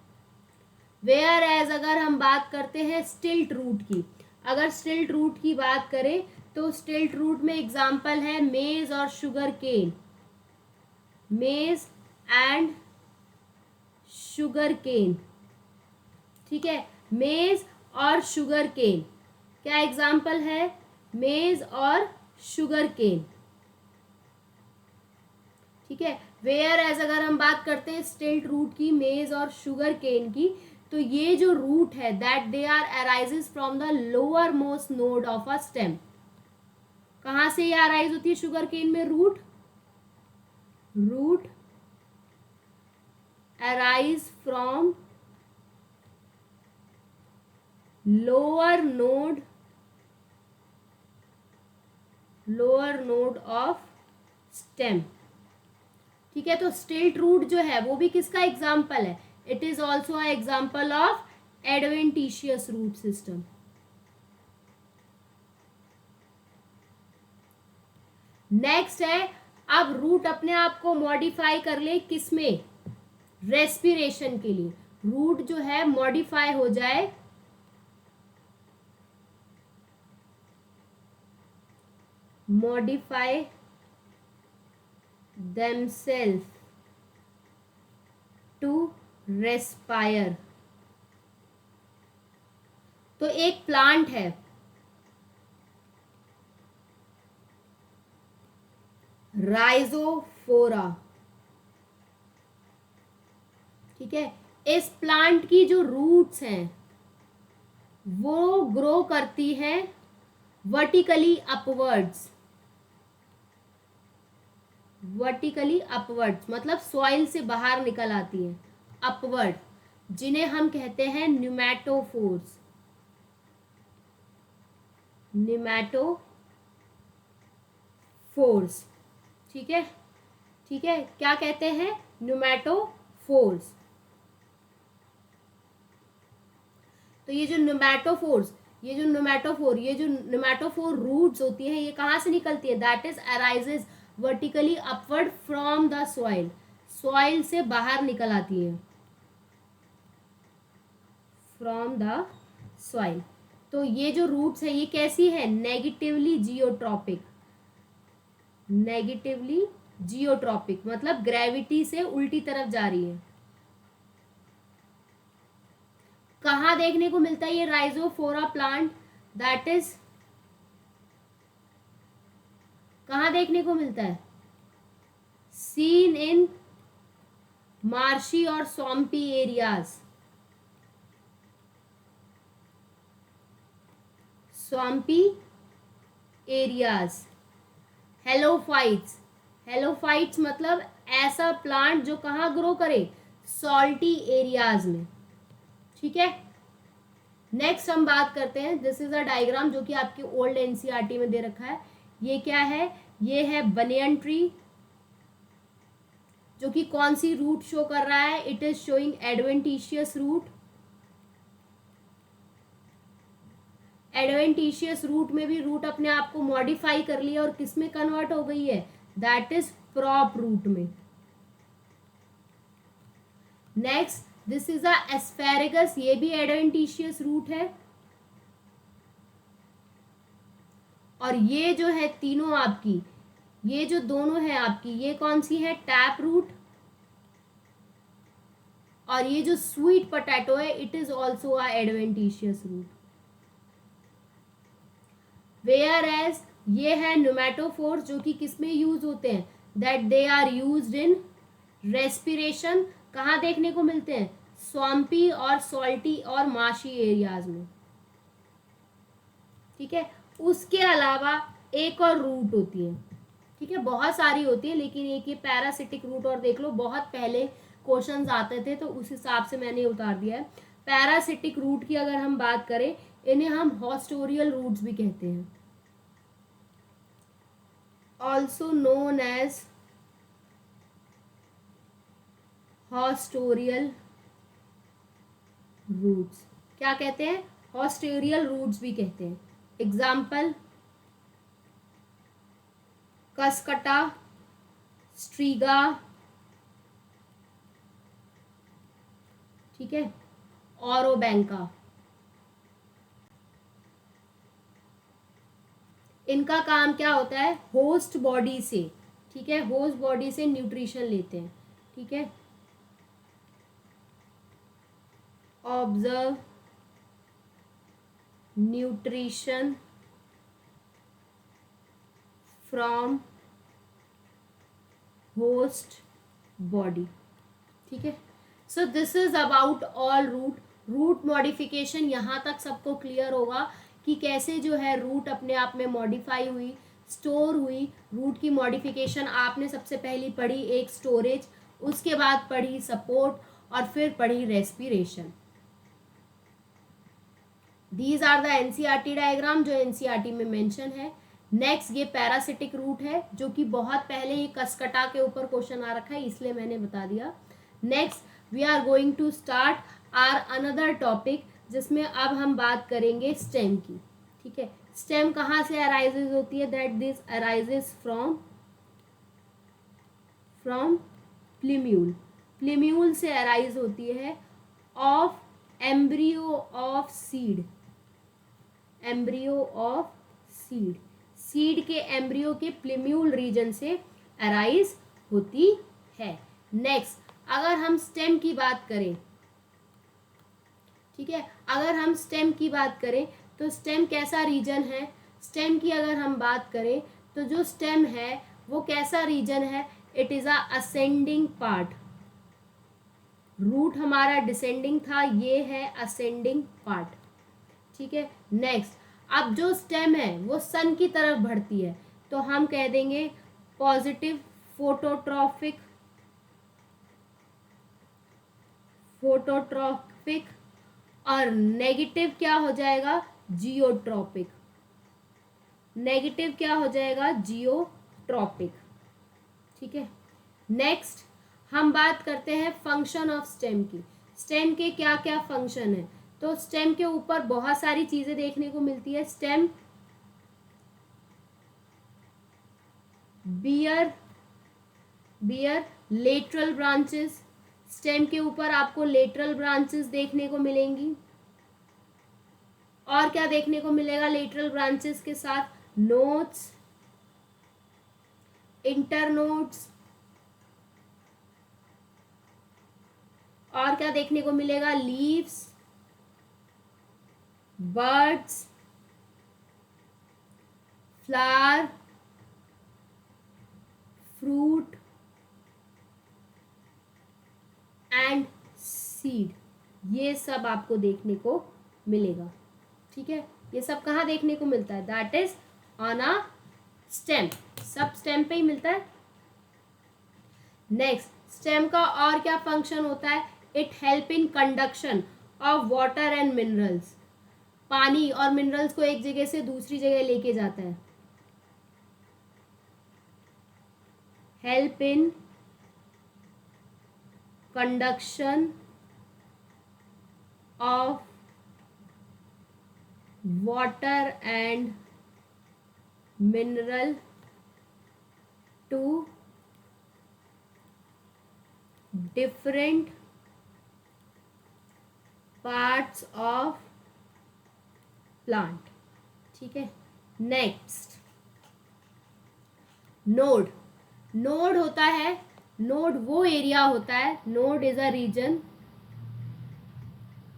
वेयर एज अगर हम बात करते हैं स्टिल्ट रूट की, अगर स्टिल्ट रूट की बात करें तो स्टिल्ट रूट में एग्जाम्पल है मेज और शुगर केन, मेज एंड शुगर केन। ठीक है, मेज और शुगर केन, क्या एग्जाम्पल है? मेज और शुगर केन, ठीक है। वेयर एज अगर हम बात करते हैं स्टिल्ट रूट की, मेज और शुगर केन की, तो ये जो रूट है that they are arises from the lowermost node of a stem. कहाँ से ये अराइज होती है शुगर केन में? Root arise from lower node of stem, ठीक है। तो स्टिल्ट रूट जो है वो भी किसका एग्जाम्पल है? It is also a example of adventitious root system. Next है, अब रूट अपने आप को मॉडिफाई कर ले, किसमें? रेस्पिरेशन के लिए रूट जो है मॉडिफाई हो जाए मॉडिफाई themselves to respire। तो एक प्लांट है राइजोफोरा, ठीक है। इस प्लांट की जो रूट्स हैं वो ग्रो करती हैं वर्टिकली अपवर्ड्स, मतलब सॉइल से बाहर निकल आती है अपवर्ड, जिन्हें हम कहते हैं न्यूमैटोफोर्स। ठीक है, क्या कहते हैं? न्यूमैटोफोर्स। तो ये जो न्यूमैटोफोर रूट्स होती है, ये कहाँ से निकलती है? That is arises vertically upward from the soil, soil से बाहर निकल आती है, फ्रॉम द सॉइल। तो ये जो रूट्स है ये कैसी है? नेगेटिवली जियोट्रॉपिक, मतलब ग्रेविटी से उल्टी तरफ जा रही है। कहाँ देखने को मिलता है ये राइजोफोरा प्लांट? दैट इज कहाँ देखने को मिलता है? सीन इन मार्शी और स्वम्पी एरियाज। हेलोफाइट्स मतलब ऐसा प्लांट जो कहाँ ग्रो करे? सॉल्टी एरियाज में, ठीक है। नेक्स्ट हम बात करते हैं, दिस इज अ डायग्राम जो कि आपके ओल्ड एनसीईआरटी में दे रखा है। ये क्या है? ये है बनियन ट्री, जो कि कौन सी रूट शो कर रहा है? It is showing adventitious root में भी रूट अपने आप को मॉडिफाई कर लिया और किस में कन्वर्ट हो गई है? दैट इज प्रॉप रूट में। Next, this is a asparagus, ये भी एडवेंटिशियस रूट है। और ये जो है तीनों आपकी, ये जो दोनों है आपकी, ये कौन सी है? Tap root. और ये जो स्वीट पोटैटो है, it is also a adventitious root. Whereas ये है न्यूमैटोफोर्स, जो कि किस में यूज होते हैं? That they are used in respiration. कहाँ देखने को मिलते हैं? स्वम्पी और सॉल्टी और माशी एरियाज में, ठीक है। उसके अलावा एक और रूट होती है, ठीक है, बहुत सारी होती है, लेकिन एक ये पैरासिटिक रूट और देख लो, बहुत पहले क्वेश्चंस आते थे तो उस हिसाब से मैंने उतार दिया है। पैरासिटिक रूट की अगर हम बात करें, इन्हें हम हॉस्टोरियल रूट्स भी कहते हैं, also known as haustorial roots. क्या कहते हैं? हॉस्टोरियल रूट्स भी कहते हैं। एग्जाम्पल, कसकटा, स्ट्रीगा, ठीक है, औरोबैंका। इनका काम क्या होता है? होस्ट बॉडी से, ठीक है, होस्ट बॉडी से न्यूट्रिशन लेते हैं, ठीक है। Observe nutrition from host body. ठीक है, so this is about all root modification. यहाँ तक सबको क्लियर होगा कि कैसे जो है रूट अपने आप में मॉडिफाई हुई, स्टोर हुई। रूट की मॉडिफिकेशन आपने सबसे पहली पढ़ी, एक स्टोरेज, उसके बाद पढ़ी सपोर्ट और फिर पढ़ी respiration. These are the NCERT diagram जो एनसीईआरटी में मेंशन है। नेक्स्ट ये पैरासिटिक रूट है जो कि बहुत पहले ही कसकटा के ऊपर क्वेश्चन आ रखा है, इसलिए मैंने बता दिया। Next we are going to start our another topic जिसमें अब हम बात करेंगे स्टेम की। ठीक है, स्टेम कहाँ से अराइजेज होती है? That this arises from प्लीम्यूल। प्लीम्यूल से अराइज होती है of embryo of seed. Embryo of seed, seed के एम्ब्रियो के प्लीम्यूल रीजन से अराइज होती है। नेक्स्ट अगर हम स्टेम की बात करें, ठीक है, अगर हम स्टेम की बात करें तो स्टेम कैसा रीजन है? स्टेम की अगर हम बात करें तो जो स्टेम है वो कैसा रीजन है? It is a ascending part. Root हमारा डिसेंडिंग था, ये है असेंडिंग पार्ट। ठीक है, नेक्स्ट अब जो स्टेम है वो सन की तरफ बढ़ती है तो हम कह देंगे पॉजिटिव फोटोट्रॉपिक, और नेगेटिव क्या हो जाएगा? जियोट्रॉपिक। नेगेटिव क्या हो जाएगा? जियोट्रॉपिक। ठीक है, नेक्स्ट हम बात करते हैं फंक्शन ऑफ स्टेम की। स्टेम के क्या क्या फंक्शन है? तो स्टेम के ऊपर बहुत सारी चीजें देखने को मिलती है। Stem bear lateral branches, stem के ऊपर आपको लेटरल ब्रांचेस देखने को मिलेंगी। और क्या देखने को मिलेगा लेटरल ब्रांचेस के साथ? नोड्स, इंटरनोड्स, और क्या देखने को मिलेगा? Leaves, birds, flower, fruit and seed, ये सब आपको देखने को मिलेगा। ठीक है, ये सब कहाँ देखने को मिलता है? That is on a stem, सब स्टेम पे ही मिलता है। नेक्स्ट स्टेम का और क्या फंक्शन होता है? It help in conduction of water and minerals. पानी और मिनरल्स को एक जगह से दूसरी जगह लेके जाता है। Help in conduction of water and mineral to different parts of plant. ठीक है, नेक्स्ट नोड। नोड होता है, नोड वो एरिया होता है, node is a region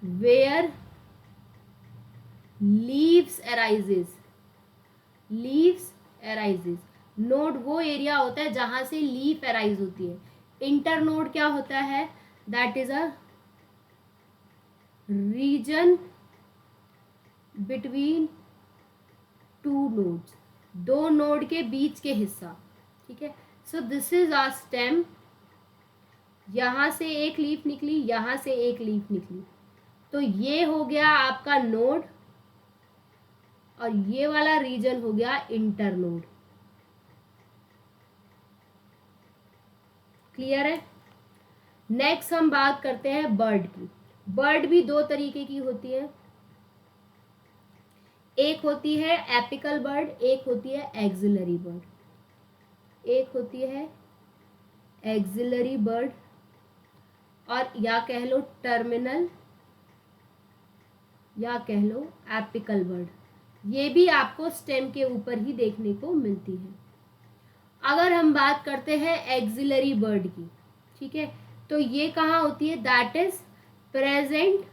where leaves arises. Leaves arises, node वो एरिया होता है जहां से लीफ अराइज होती है। इंटरनोड क्या होता है? That is a region between two nodes, दो नोड के बीच के हिस्सा। ठीक है, so this is our stem. यहां से एक लीफ निकली, यहां से एक लीफ निकली, तो ये हो गया आपका नोड और ये वाला रीजन हो गया इंटरनोड। क्लियर है? नेक्स्ट हम बात करते हैं बर्ड की। बर्ड भी दो तरीके की होती है, एक होती है एपिकल बर्ड, एक होती है एक्सिलरी बर्ड। एक होती है एक्सिलरी बर्ड और या कह लो टर्मिनल या कह लो एपिकल बर्ड। ये भी आपको स्टेम के ऊपर ही देखने को मिलती है। अगर हम बात करते हैं एक्सिलरी बर्ड की, ठीक है, तो ये कहाँ होती है? That is present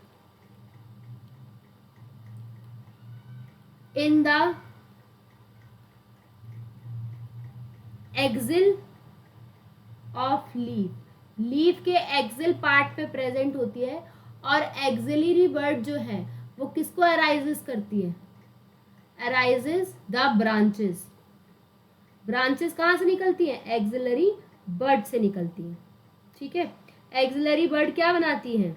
in the axil of leaf, leaf के एक्सिल पार्ट पे प्रेजेंट होती है। और एक्सिलरी बर्ड जो है वो किसको अराइजेस करती है? Arises the branches. ब्रांचेस कहाँ से निकलती हैं? एक्सिलरी बर्ड से निकलती हैं। ठीक है, एक्सिलरी बर्ड क्या बनाती हैं?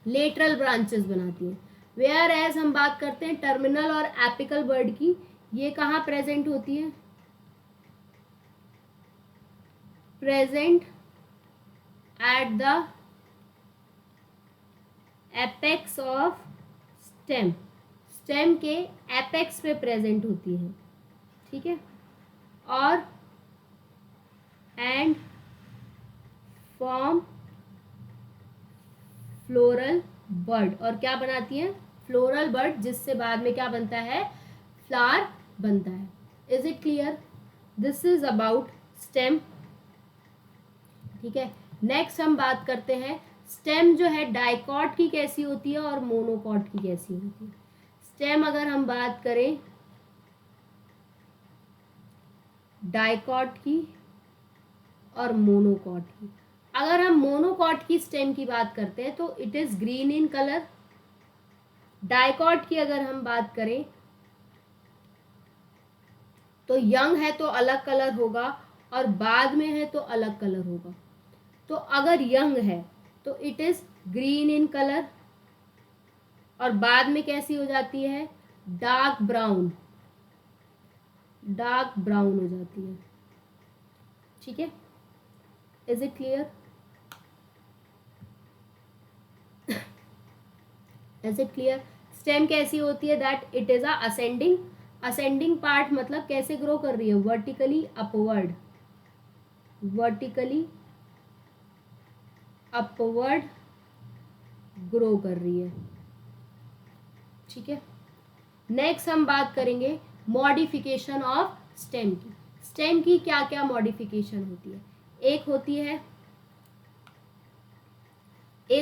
लेटरल ब्रांचेस बनाती हैं। वेयर एज हम बात करते हैं टर्मिनल और एपिकल बर्ड की, ये कहाँ प्रेजेंट होती है? Present at the apex of stem, stem के एपेक्स पे प्रेजेंट होती है। ठीक है, और एंड फॉर्म फ्लोरल बर्ड, और क्या बनाती है? फ्लोरल बर्ड, जिससे बाद में क्या बनता है? फ्लावर बनता है। Is it clear? This is about stem. ठीक है, नेक्स्ट हम बात करते हैं स्टेम जो है डाइकॉट की कैसी होती है और मोनोकॉट की कैसी होती है। स्टेम अगर हम बात करें डाइकॉट की और मोनोकॉट की, अगर हम मोनोकॉट की स्टेम की बात करते हैं तो it is green in colour. Dicot की अगर हम बात करें तो यंग है तो अलग कलर होगा और बाद में है तो अलग कलर होगा। तो अगर यंग है तो it is green in colour और बाद में कैसी हो जाती है? डार्क ब्राउन, डार्क ब्राउन हो जाती है। ठीक है, is it clear? Is it clear? Stem कैसी होती है? That it is a ascending, ascending part मतलब कैसे ग्रो कर रही है? Vertically upward, vertically upward grow कर रही है। ठीक है, नेक्स्ट हम बात करेंगे मॉडिफिकेशन ऑफ स्टेम की। स्टेम की क्या क्या मॉडिफिकेशन होती है? एक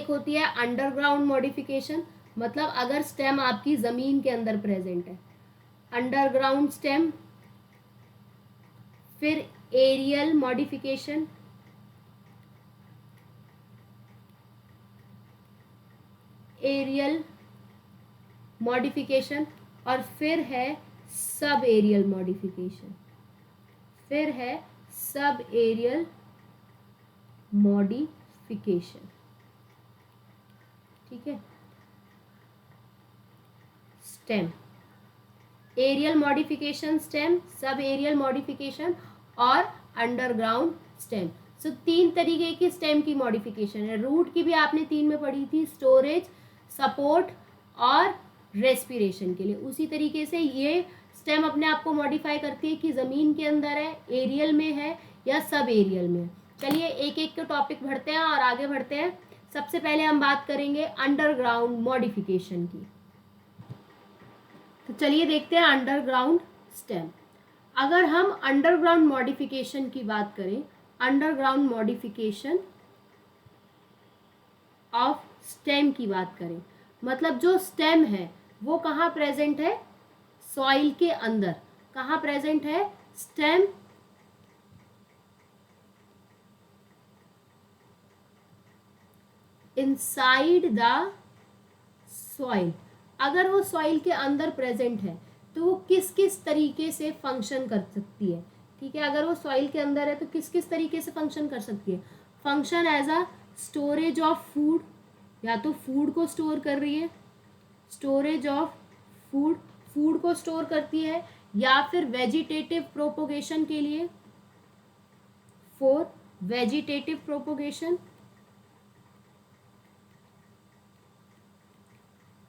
होती है अंडरग्राउंड मॉडिफिकेशन, मतलब अगर स्टेम आपकी जमीन के अंदर प्रेजेंट है, अंडरग्राउंड स्टेम। फिर एरियल मॉडिफिकेशन, एरियल मॉडिफिकेशन, और फिर है सब एरियल मॉडिफिकेशन, फिर है सब एरियल मॉडिफिकेशन। ठीक है, stem, aerial modification stem, subaerial modification और अंडरग्राउंड स्टेम। सो 3 तरीके की स्टेम की मॉडिफिकेशन है। रूट की भी आपने 3 में पढ़ी थी, स्टोरेज, सपोर्ट और रेस्पिरेशन के लिए। उसी तरीके से ये स्टेम अपने आप को मॉडिफाई करती है कि ज़मीन के अंदर है, एरियल में है या सब एरियल में है। चलिए एक एक के टॉपिक बढ़ते हैं और आगे बढ़ते हैं। सबसे पहले हम बात करेंगे अंडरग्राउंड मॉडिफिकेशन की। तो चलिए देखते हैं अंडरग्राउंड स्टेम। अगर हम अंडरग्राउंड मॉडिफिकेशन की बात करें, अंडरग्राउंड मॉडिफिकेशन ऑफ स्टेम की बात करें, मतलब जो स्टेम है वो कहाँ प्रेजेंट है? सॉइल के अंदर। कहाँ प्रेजेंट है स्टेम? Inside the soil. अगर वो सॉइल के अंदर प्रेजेंट है तो वो किस किस तरीके से फंक्शन कर सकती है? ठीक है, अगर वो सॉइल के अंदर है तो किस किस तरीके से फंक्शन कर सकती है? Function as a storage of food, या तो फूड को स्टोर कर रही है, स्टोरेज ऑफ फूड, फूड को स्टोर करती है, या फिर वेजिटेटिव प्रोपोगेशन के लिए, for vegetative propagation,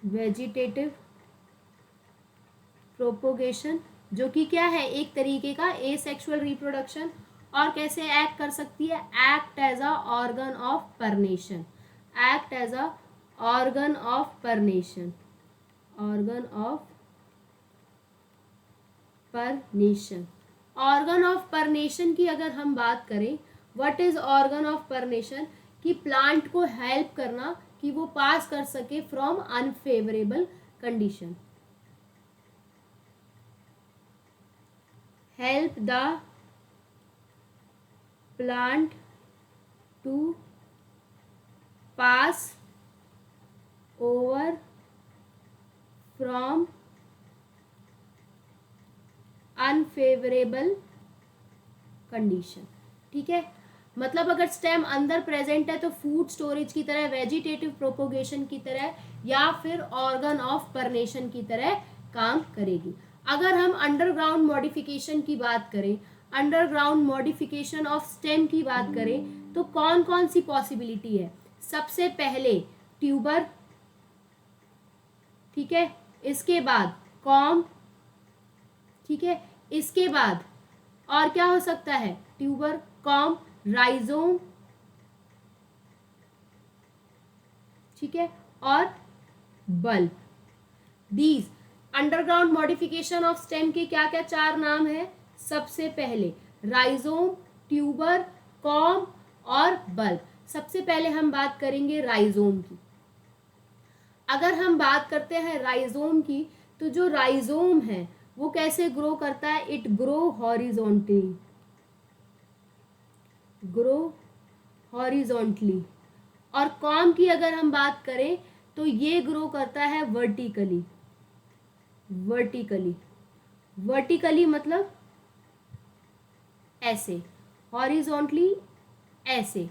vegetative propagation जो कि क्या है? एक तरीके का एसेक्सुअल रिप्रोडक्शन। और कैसे एक्ट कर सकती है? Act as a organ of perennation, act as a organ of perennation, organ of perennation. Organ of perennation की अगर हम बात करें, what is organ of perennation? कि प्लांट को हेल्प करना कि वो पास कर सके from unfavourable condition. Help the plant to pass over from unfavourable condition. ठीक है, मतलब अगर स्टेम अंदर प्रेजेंट है तो फूड स्टोरेज की तरह, वेजिटेटिव प्रोपोगेशन की तरह, या फिर ऑर्गन ऑफ परनेशन की तरह काम करेगी। अगर हम अंडरग्राउंड मॉडिफिकेशन की बात करें, अंडरग्राउंड मॉडिफिकेशन ऑफ स्टेम की बात करें, तो कौन कौन सी पॉसिबिलिटी है? सबसे पहले ट्यूबर, ठीक है, इसके बाद कॉम, ठीक है, इसके बाद और क्या हो सकता है? ट्यूबर, कॉम, राइजोम, ठीक है, और bulb. These underground modification of stem के क्या क्या 4 नाम है? सबसे पहले राइजोम, ट्यूबर, कॉम और बल्ब। सबसे पहले हम बात करेंगे राइजोम की। अगर हम बात करते हैं राइजोम की, तो जो राइजोम है वो कैसे ग्रो करता है? It grow horizontally, grow horizontally. और कॉम की अगर हम बात करें तो ये ग्रो करता है वर्टिकली, वर्टिकली, वर्टिकली मतलब ऐसे, हॉरिजॉन्टली ऐसे।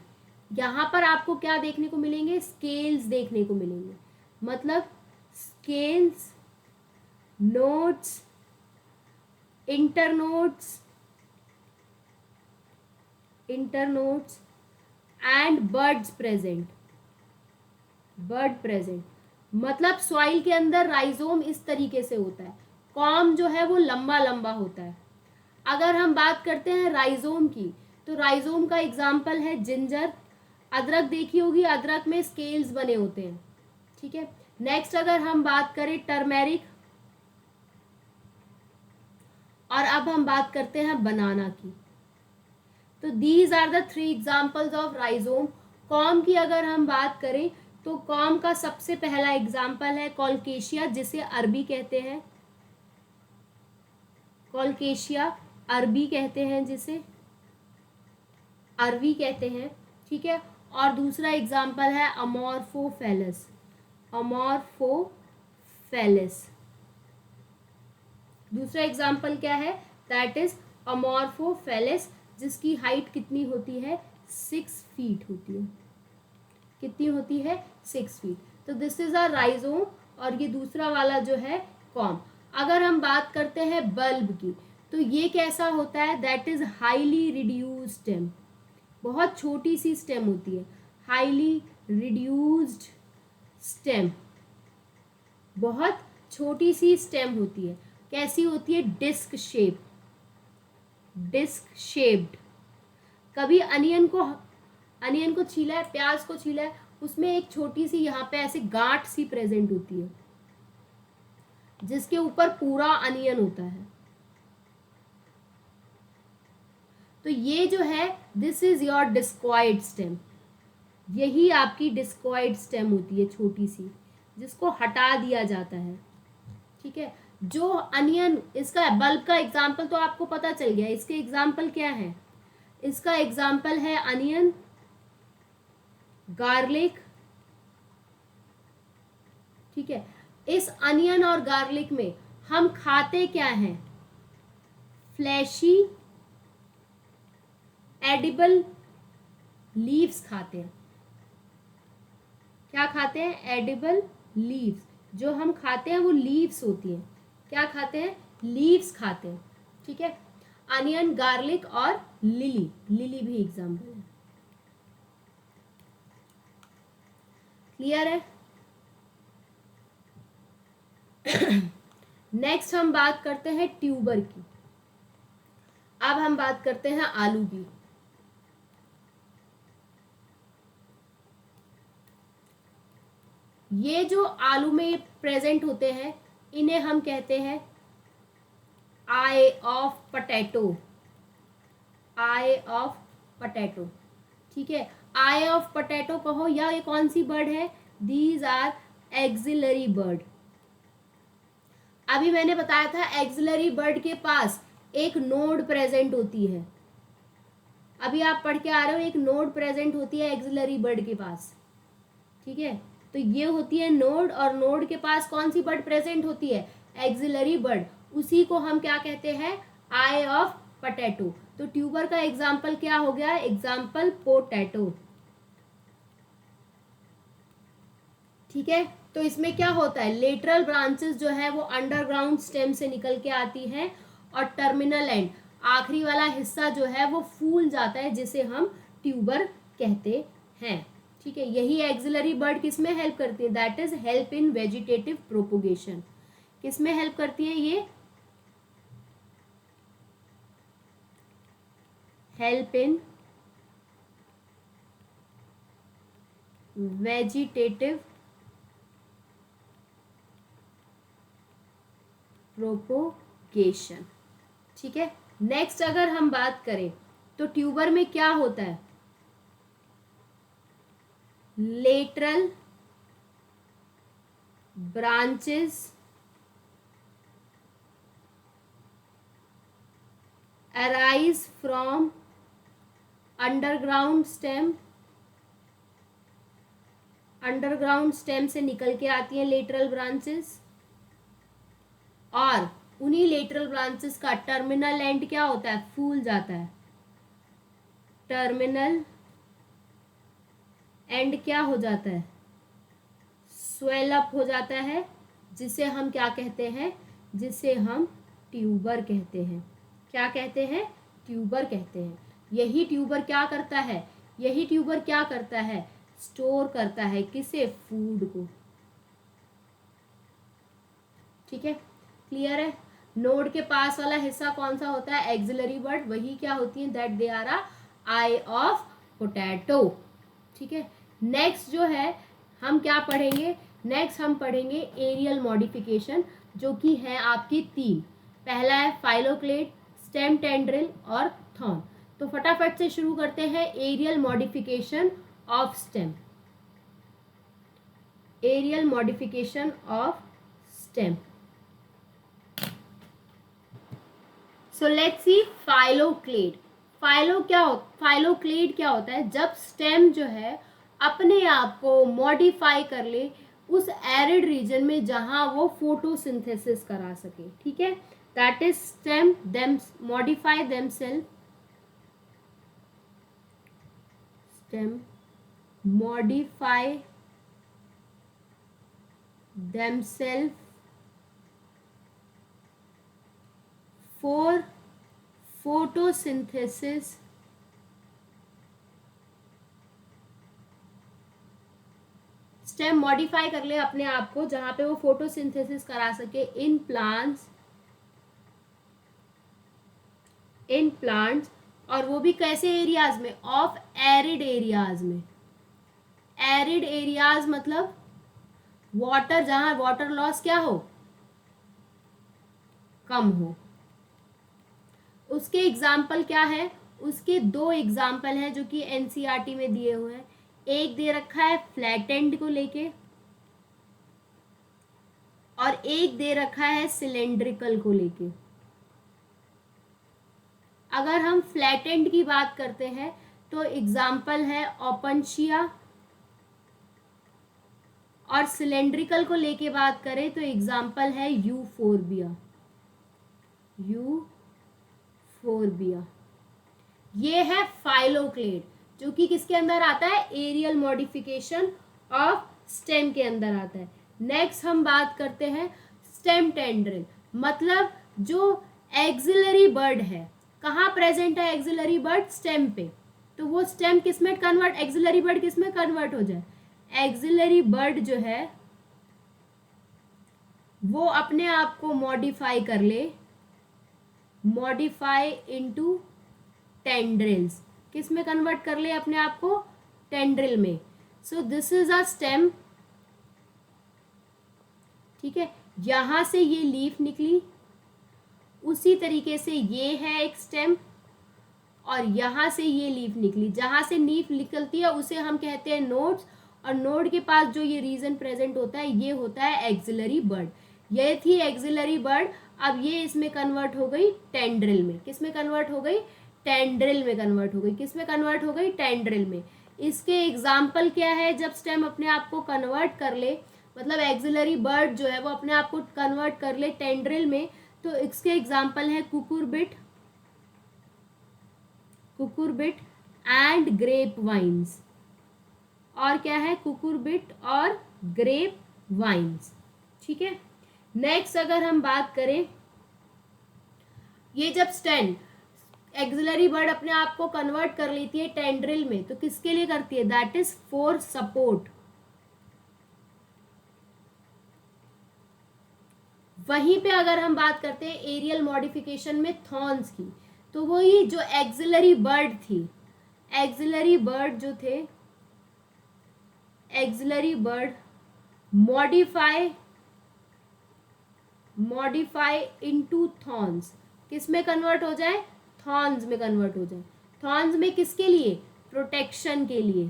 यहां पर आपको क्या देखने को मिलेंगे? स्केल्स देखने को मिलेंगे, मतलब scales, nodes, internodes, internodes and birds present, bird present. मतलब सॉइल के अंदर राइजोम इस तरीके से होता है, कॉम जो है वो लंबा लंबा होता है। अगर हम बात करते हैं राइजोम की, तो राइजोम का एग्जाम्पल है जिंजर। अदरक देखी होगी, अदरक में स्केल्स बने होते हैं, ठीक है। नेक्स्ट अगर हम बात करें टर्मेरिक, और अब हम बात करते हैं बनाना की। तो these are the 3 examples of rhizome. Corm की अगर हम बात करें तो कॉम का सबसे पहला एग्जाम्पल है कॉलकेशिया, जिसे अरबी कहते हैं, कॉलकेशिया अरबी कहते हैं, जिसे अरबी कहते हैं, ठीक है। और दूसरा एग्जाम्पल है अमोर्फोफेलस, अमोर्फोफेलस। दूसरा एग्जाम्पल क्या है? दैट इज अमोर्फोफेलस, जिसकी हाइट कितनी होती है? 6 फीट होती है। कितनी होती है? 6 फीट। तो दिस इज अ राइजोम, और ये दूसरा वाला जो है कॉम। अगर हम बात करते हैं बल्ब की, तो ये कैसा होता है? That is highly reduced stem, बहुत छोटी सी स्टेम होती है, हाईली रिड्यूस्ड स्टेम, बहुत छोटी सी स्टेम होती है। कैसी होती है? Disc shape, disc shaped. कभी अनियन को छीला है, प्याज को छीला है, उसमें एक छोटी सी यहाँ पे ऐसे गांठ सी प्रेजेंट होती है, जिसके ऊपर पूरा अनियन होता है। तो ये जो है, this is your discoid stem. यही आपकी डिस्कॉइड स्टेम होती है, छोटी सी, जिसको हटा दिया जाता है, ठीक है। जो अनियन, इसका बल्ब का एग्जाम्पल तो आपको पता चल गया। इसके एग्जाम्पल क्या है? इसका एग्जाम्पल है अनियन, गार्लिक, ठीक है। इस अनियन और गार्लिक में हम खाते क्या हैं? फ्लैशी एडिबल लीव्स खाते हैं। क्या खाते हैं? Edible leaves. जो हम खाते हैं वो लीव्स होती हैं। क्या खाते हैं? लीव्स खाते हैं, ठीक है। अनियन, गार्लिक और लिली, लिली भी एग्जाम्पल है। क्लियर है? नेक्स्ट हम बात करते हैं ट्यूबर की। अब हम बात करते हैं आलू की। ये जो आलू में प्रेजेंट होते हैं, इन्हें हम कहते हैं eye of potato, eye of potato, ठीक है। आई ऑफ पोटैटो कहो, या ये कौन सी बर्ड है? These are axillary bud. अभी मैंने बताया था एक्सिलरी बर्ड के पास एक नोड प्रेजेंट होती है, अभी आप पढ़ के आ रहे हो, एक नोड प्रेजेंट होती है एक्सिलरी बर्ड के पास, ठीक है। तो ये होती है नोड, और नोड के पास कौन सी बर्ड प्रेजेंट होती है, एक्सिलरी बर्ड, उसी को हम क्या कहते हैं, आई ऑफ पोटैटो। तो ट्यूबर का एग्जाम्पल क्या हो गया, एग्जाम्पल पोटैटो, ठीक है। तो इसमें क्या होता है, लेटरल ब्रांचेस जो है वो अंडरग्राउंड स्टेम से निकल के आती हैं, और टर्मिनल एंड, आखिरी वाला हिस्सा जो है वो फूल जाता है, जिसे हम ट्यूबर कहते हैं, ठीक है। यही एक्सिलरी बर्ड किस में हेल्प करती है, that is help in vegetative propagation. किस में हेल्प करती है ये, हेल्प इन वेजिटेटिव प्रोपोगेशन, ठीक है। नेक्स्ट अगर हम बात करें तो ट्यूबर में क्या होता है, lateral branches arise from underground stem, underground stem से निकल के आती हैं लेटरल ब्रांचेस, और उन्हीं लेटरल ब्रांचेस का टर्मिनल एंड क्या होता है, फूल जाता है, टर्मिनल एंड क्या हो जाता है, स्वेल अप हो जाता है, जिसे हम क्या कहते हैं, जिसे हम ट्यूबर कहते हैं। क्या कहते हैं, ट्यूबर कहते हैं। यही ट्यूबर क्या करता है, यही ट्यूबर क्या करता है, स्टोर करता है किसे, फूड को, ठीक है। क्लियर है। नोड के पास वाला हिस्सा कौन सा होता है, एक्सिलरी बर्ड, वही क्या होती है, that they are a eye of potato, ठीक है। नेक्स्ट जो है हम क्या पढ़ेंगे, नेक्स्ट हम पढ़ेंगे एरियल मॉडिफिकेशन, जो कि है आपकी 3। पहला है फाइलोक्लेड, स्टेम टेंड्रिल और थॉर्न। तो फटाफट से शुरू करते हैं, aerial modification of stem, aerial modification of stem. So let's see phylloclade. Phylloclade क्या होता है, जब स्टेम जो है अपने आप को मॉडिफाई कर ले उस एरिड रीजन में जहां वो फोटोसिंथेसिस करा सके, ठीक है। That is stem them modify themself, stem modify themself for photosynthesis stem modify कर ले अपने आप को जहां पे वो फोटोसिंथेसिस करा सके इन प्लांट्स, और वो भी कैसे एरियाज में, ऑफ एरिड एरियाज में। एरिड एरियाज मतलब वाटर, जहां वाटर लॉस क्या हो, कम हो। उसके एग्जाम्पल क्या है, उसके 2 एग्जाम्पल हैं जो कि एनसीईआरटी में दिए हुए हैं। एक दे रखा है फ्लैटेंड को लेके, और एक दे रखा है सिलेंड्रिकल को लेके। अगर हम फ्लैटेंड की बात करते हैं तो एग्जाम्पल है ओपनशिया, और सिलेंड्रिकल को लेके बात करें तो एग्जाम्पल है यूफोर्बिया। ये है फाइलोक्लेड, जो कि किसके अंदर आता है, एरियल मॉडिफिकेशन ऑफ स्टेम के अंदर आता है। नेक्स्ट हम बात करते हैं स्टेम टेंड्रिल, मतलब जो एक्सिलरी बर्ड है, कहाँ प्रेजेंट है एक्सिलरी बर्ड, स्टेम पे। तो वो स्टेम किस में कन्वर्ट, एक्सिलरी बर्ड किस में कन्वर्ट हो जाए, एक्सिलरी बर्ड जो है वो अपने आप को मॉडिफाई कर ले, मॉडिफाई इनटू टेंड्रिल्स, किस में कन्वर्ट कर ले अपने आप को, टेंड्रिल में। सो दिस इज अ स्टेम, ठीक है। यहां से ये लीफ निकली, उसी तरीके से ये है एक स्टेम, और यहां से ये लीफ निकली। जहां से लीफ निकलती है उसे हम कहते हैं नोड्स, और नोड के पास जो ये रीजन प्रेजेंट होता है ये होता है एक्सिलरी बर्ड। ये थी एक्सिलरी बर्ड, अब ये इसमें कन्वर्ट हो गई टेंड्रिल में। किस में कन्वर्ट हो गई? टेंड्रिल में कन्वर्ट हो गई। किस में कन्वर्ट हो गई? टेंड्रिल में। इसके एग्जाम्पल क्या है? जब स्टेम अपने आप को कन्वर्ट कर ले, मतलब एक्सिलरी बर्ड जो है वो अपने आप को कन्वर्ट कर ले टेंड्रिल में, तो इसके एग्जाम्पल है cucurbit, cucurbit and grape vines. और क्या है? कुकुरबिट और ग्रेप वाइन्स। ठीक है। नेक्स्ट अगर हम बात करें, ये जब स्टेम एक्सिलरी बर्ड अपने आप को कन्वर्ट कर लेती है टेंड्रिल में, तो किसके लिए करती है? That is for support. वहीं पे अगर हम बात करते हैं एरियल मॉडिफिकेशन में थॉर्न्स की, तो वही जो एक्सिलरी बर्ड थी, एक्सिलरी बर्ड जो थे, axillary bud modify into thorns. किस में कन्वर्ट हो जाए? थॉर्न्स में कन्वर्ट हो जाए। थॉर्न्स में किसके लिए? प्रोटेक्शन के लिए।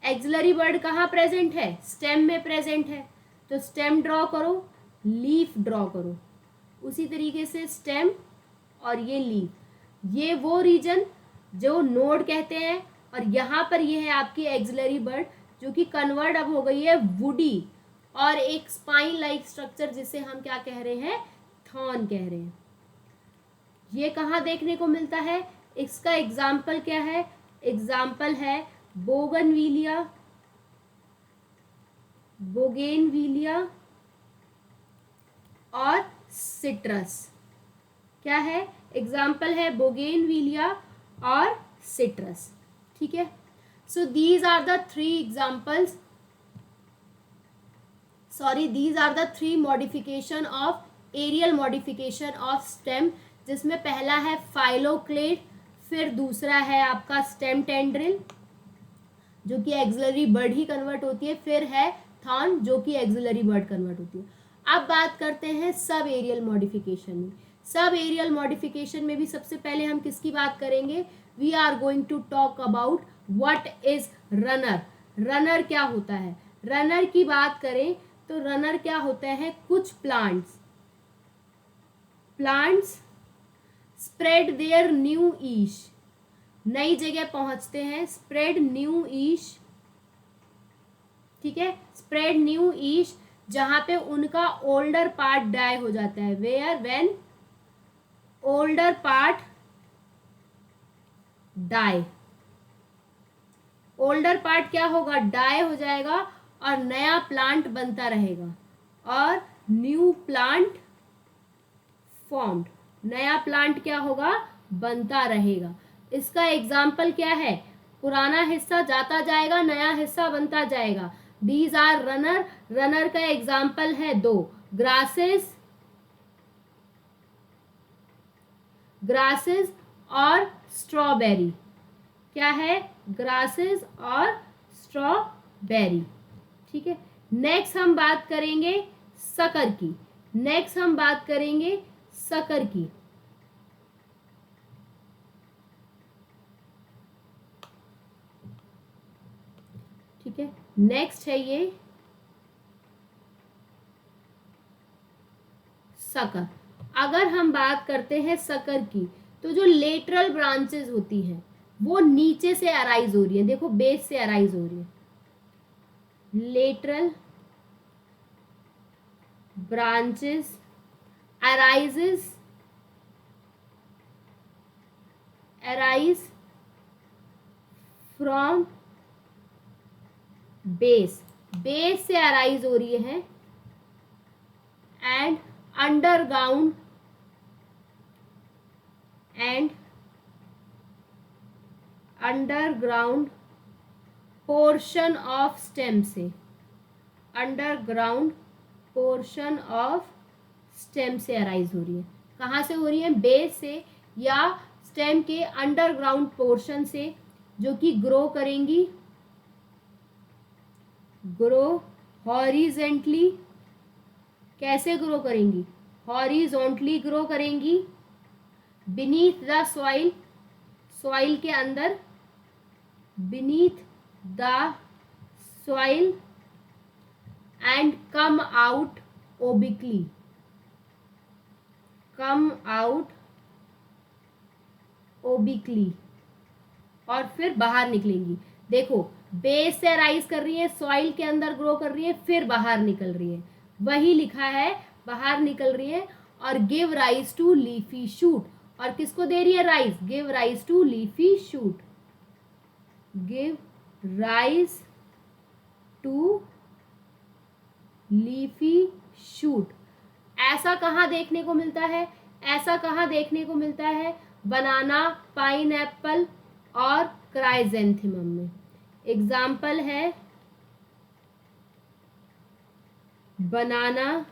एक्सिलरी बर्ड कहाँ प्रेजेंट है? स्टेम में प्रेजेंट है, तो स्टेम ड्रॉ करो, लीफ ड्रॉ करो। उसी तरीके से स्टेम और ये लीफ, ये वो रीजन जो नोड कहते हैं, और यहाँ पर ये है आपकी एक्सिलरी बर्ड जो कि कन्वर्ट अब हो गई है वुडी और एक स्पाइन लाइक स्ट्रक्चर जिसे हम क्या कह रहे हैं? थॉर्न कह रहे हैं। ये कहाँ देखने को मिलता है? इसका एग्जाम्पल क्या है? एग्जाम्पल है बोगनविलिया, बोगेनविलिया और सिट्रस। क्या है? एग्जाम्पल है बोगेनविलिया और सिट्रस। ठीक है। So these are the three examples, sorry these are the three modification of aerial modification of stem, जिसमें पहला है फाइलोक्लेड, फिर दूसरा है आपका स्टेम टेंड्रिल जो कि एक्सिलरी बर्ड ही कन्वर्ट होती है, फिर है थॉर्न जो कि एक्सिलरी बर्ड कन्वर्ट होती है। अब बात करते हैं सब एरियल मॉडिफिकेशन में। सब एरियल मॉडिफिकेशन में भी सबसे पहले हम किसकी बात करेंगे? We are going to talk about what is runner. Runner क्या होता है? रनर की बात करें तो रनर क्या होते हैं? कुछ प्लांट्स स्प्रेड देयर न्यू ईश, नई जगह पहुंचते हैं, स्प्रेड न्यू ईश। ठीक है, स्प्रेड न्यू ईश, जहां पे उनका ओल्डर पार्ट डाई हो जाता है। Where? When older part die, older part क्या होगा? डाई हो जाएगा और नया प्लांट बनता रहेगा और न्यू प्लांट फॉर्म्ड, नया प्लांट क्या होगा? बनता रहेगा। इसका एग्जाम्पल क्या है? पुराना हिस्सा जाता जाएगा, नया हिस्सा बनता जाएगा। These are runner. रनर का एग्जाम्पल है दो, ग्रासेस और स्ट्रॉबेरी। क्या है? ग्रासेस और स्ट्रॉबेरी। ठीक है। नेक्स्ट हम बात करेंगे सकर की। ठीक है। नेक्स्ट है ये सकर। अगर हम बात करते हैं सकर की, तो जो लेटरल ब्रांचेस होती हैं वो नीचे से अराइज हो रही है। देखो, बेस से अराइज हो रही है। Lateral branches arise from base से अराइज हो रही है and underground portion of stem से, अंडरग्राउंड पोर्शन ऑफ स्टेम से अराइज हो रही है। कहाँ से हो रही है? बेस से या स्टेम के अंडरग्राउंड पोर्शन से, जो कि ग्रो करेंगी, ग्रो हॉरिजेंटली। कैसे ग्रो करेंगी? हॉरिजॉन्टली ग्रो करेंगी, बीनीथ द सॉइल, सॉइल के अंदर, beneath the soil and come out obliquely, come out obliquely, और फिर बाहर निकलेंगी। देखो बेस से राइज कर रही है, सॉइल के अंदर ग्रो कर रही है, फिर बाहर निकल रही है, वही लिखा है, बाहर निकल रही है। और give rise to leafy shoot, और किसको दे रही है rise? Give rise to leafy shoot, give rise to leafy shoot. ऐसा कहाँ देखने को मिलता है? ऐसा कहाँ देखने को मिलता है? बनाना, पाइनएप्पल और क्राइजेंथेमम में। एग्जाम्पल है बनाना,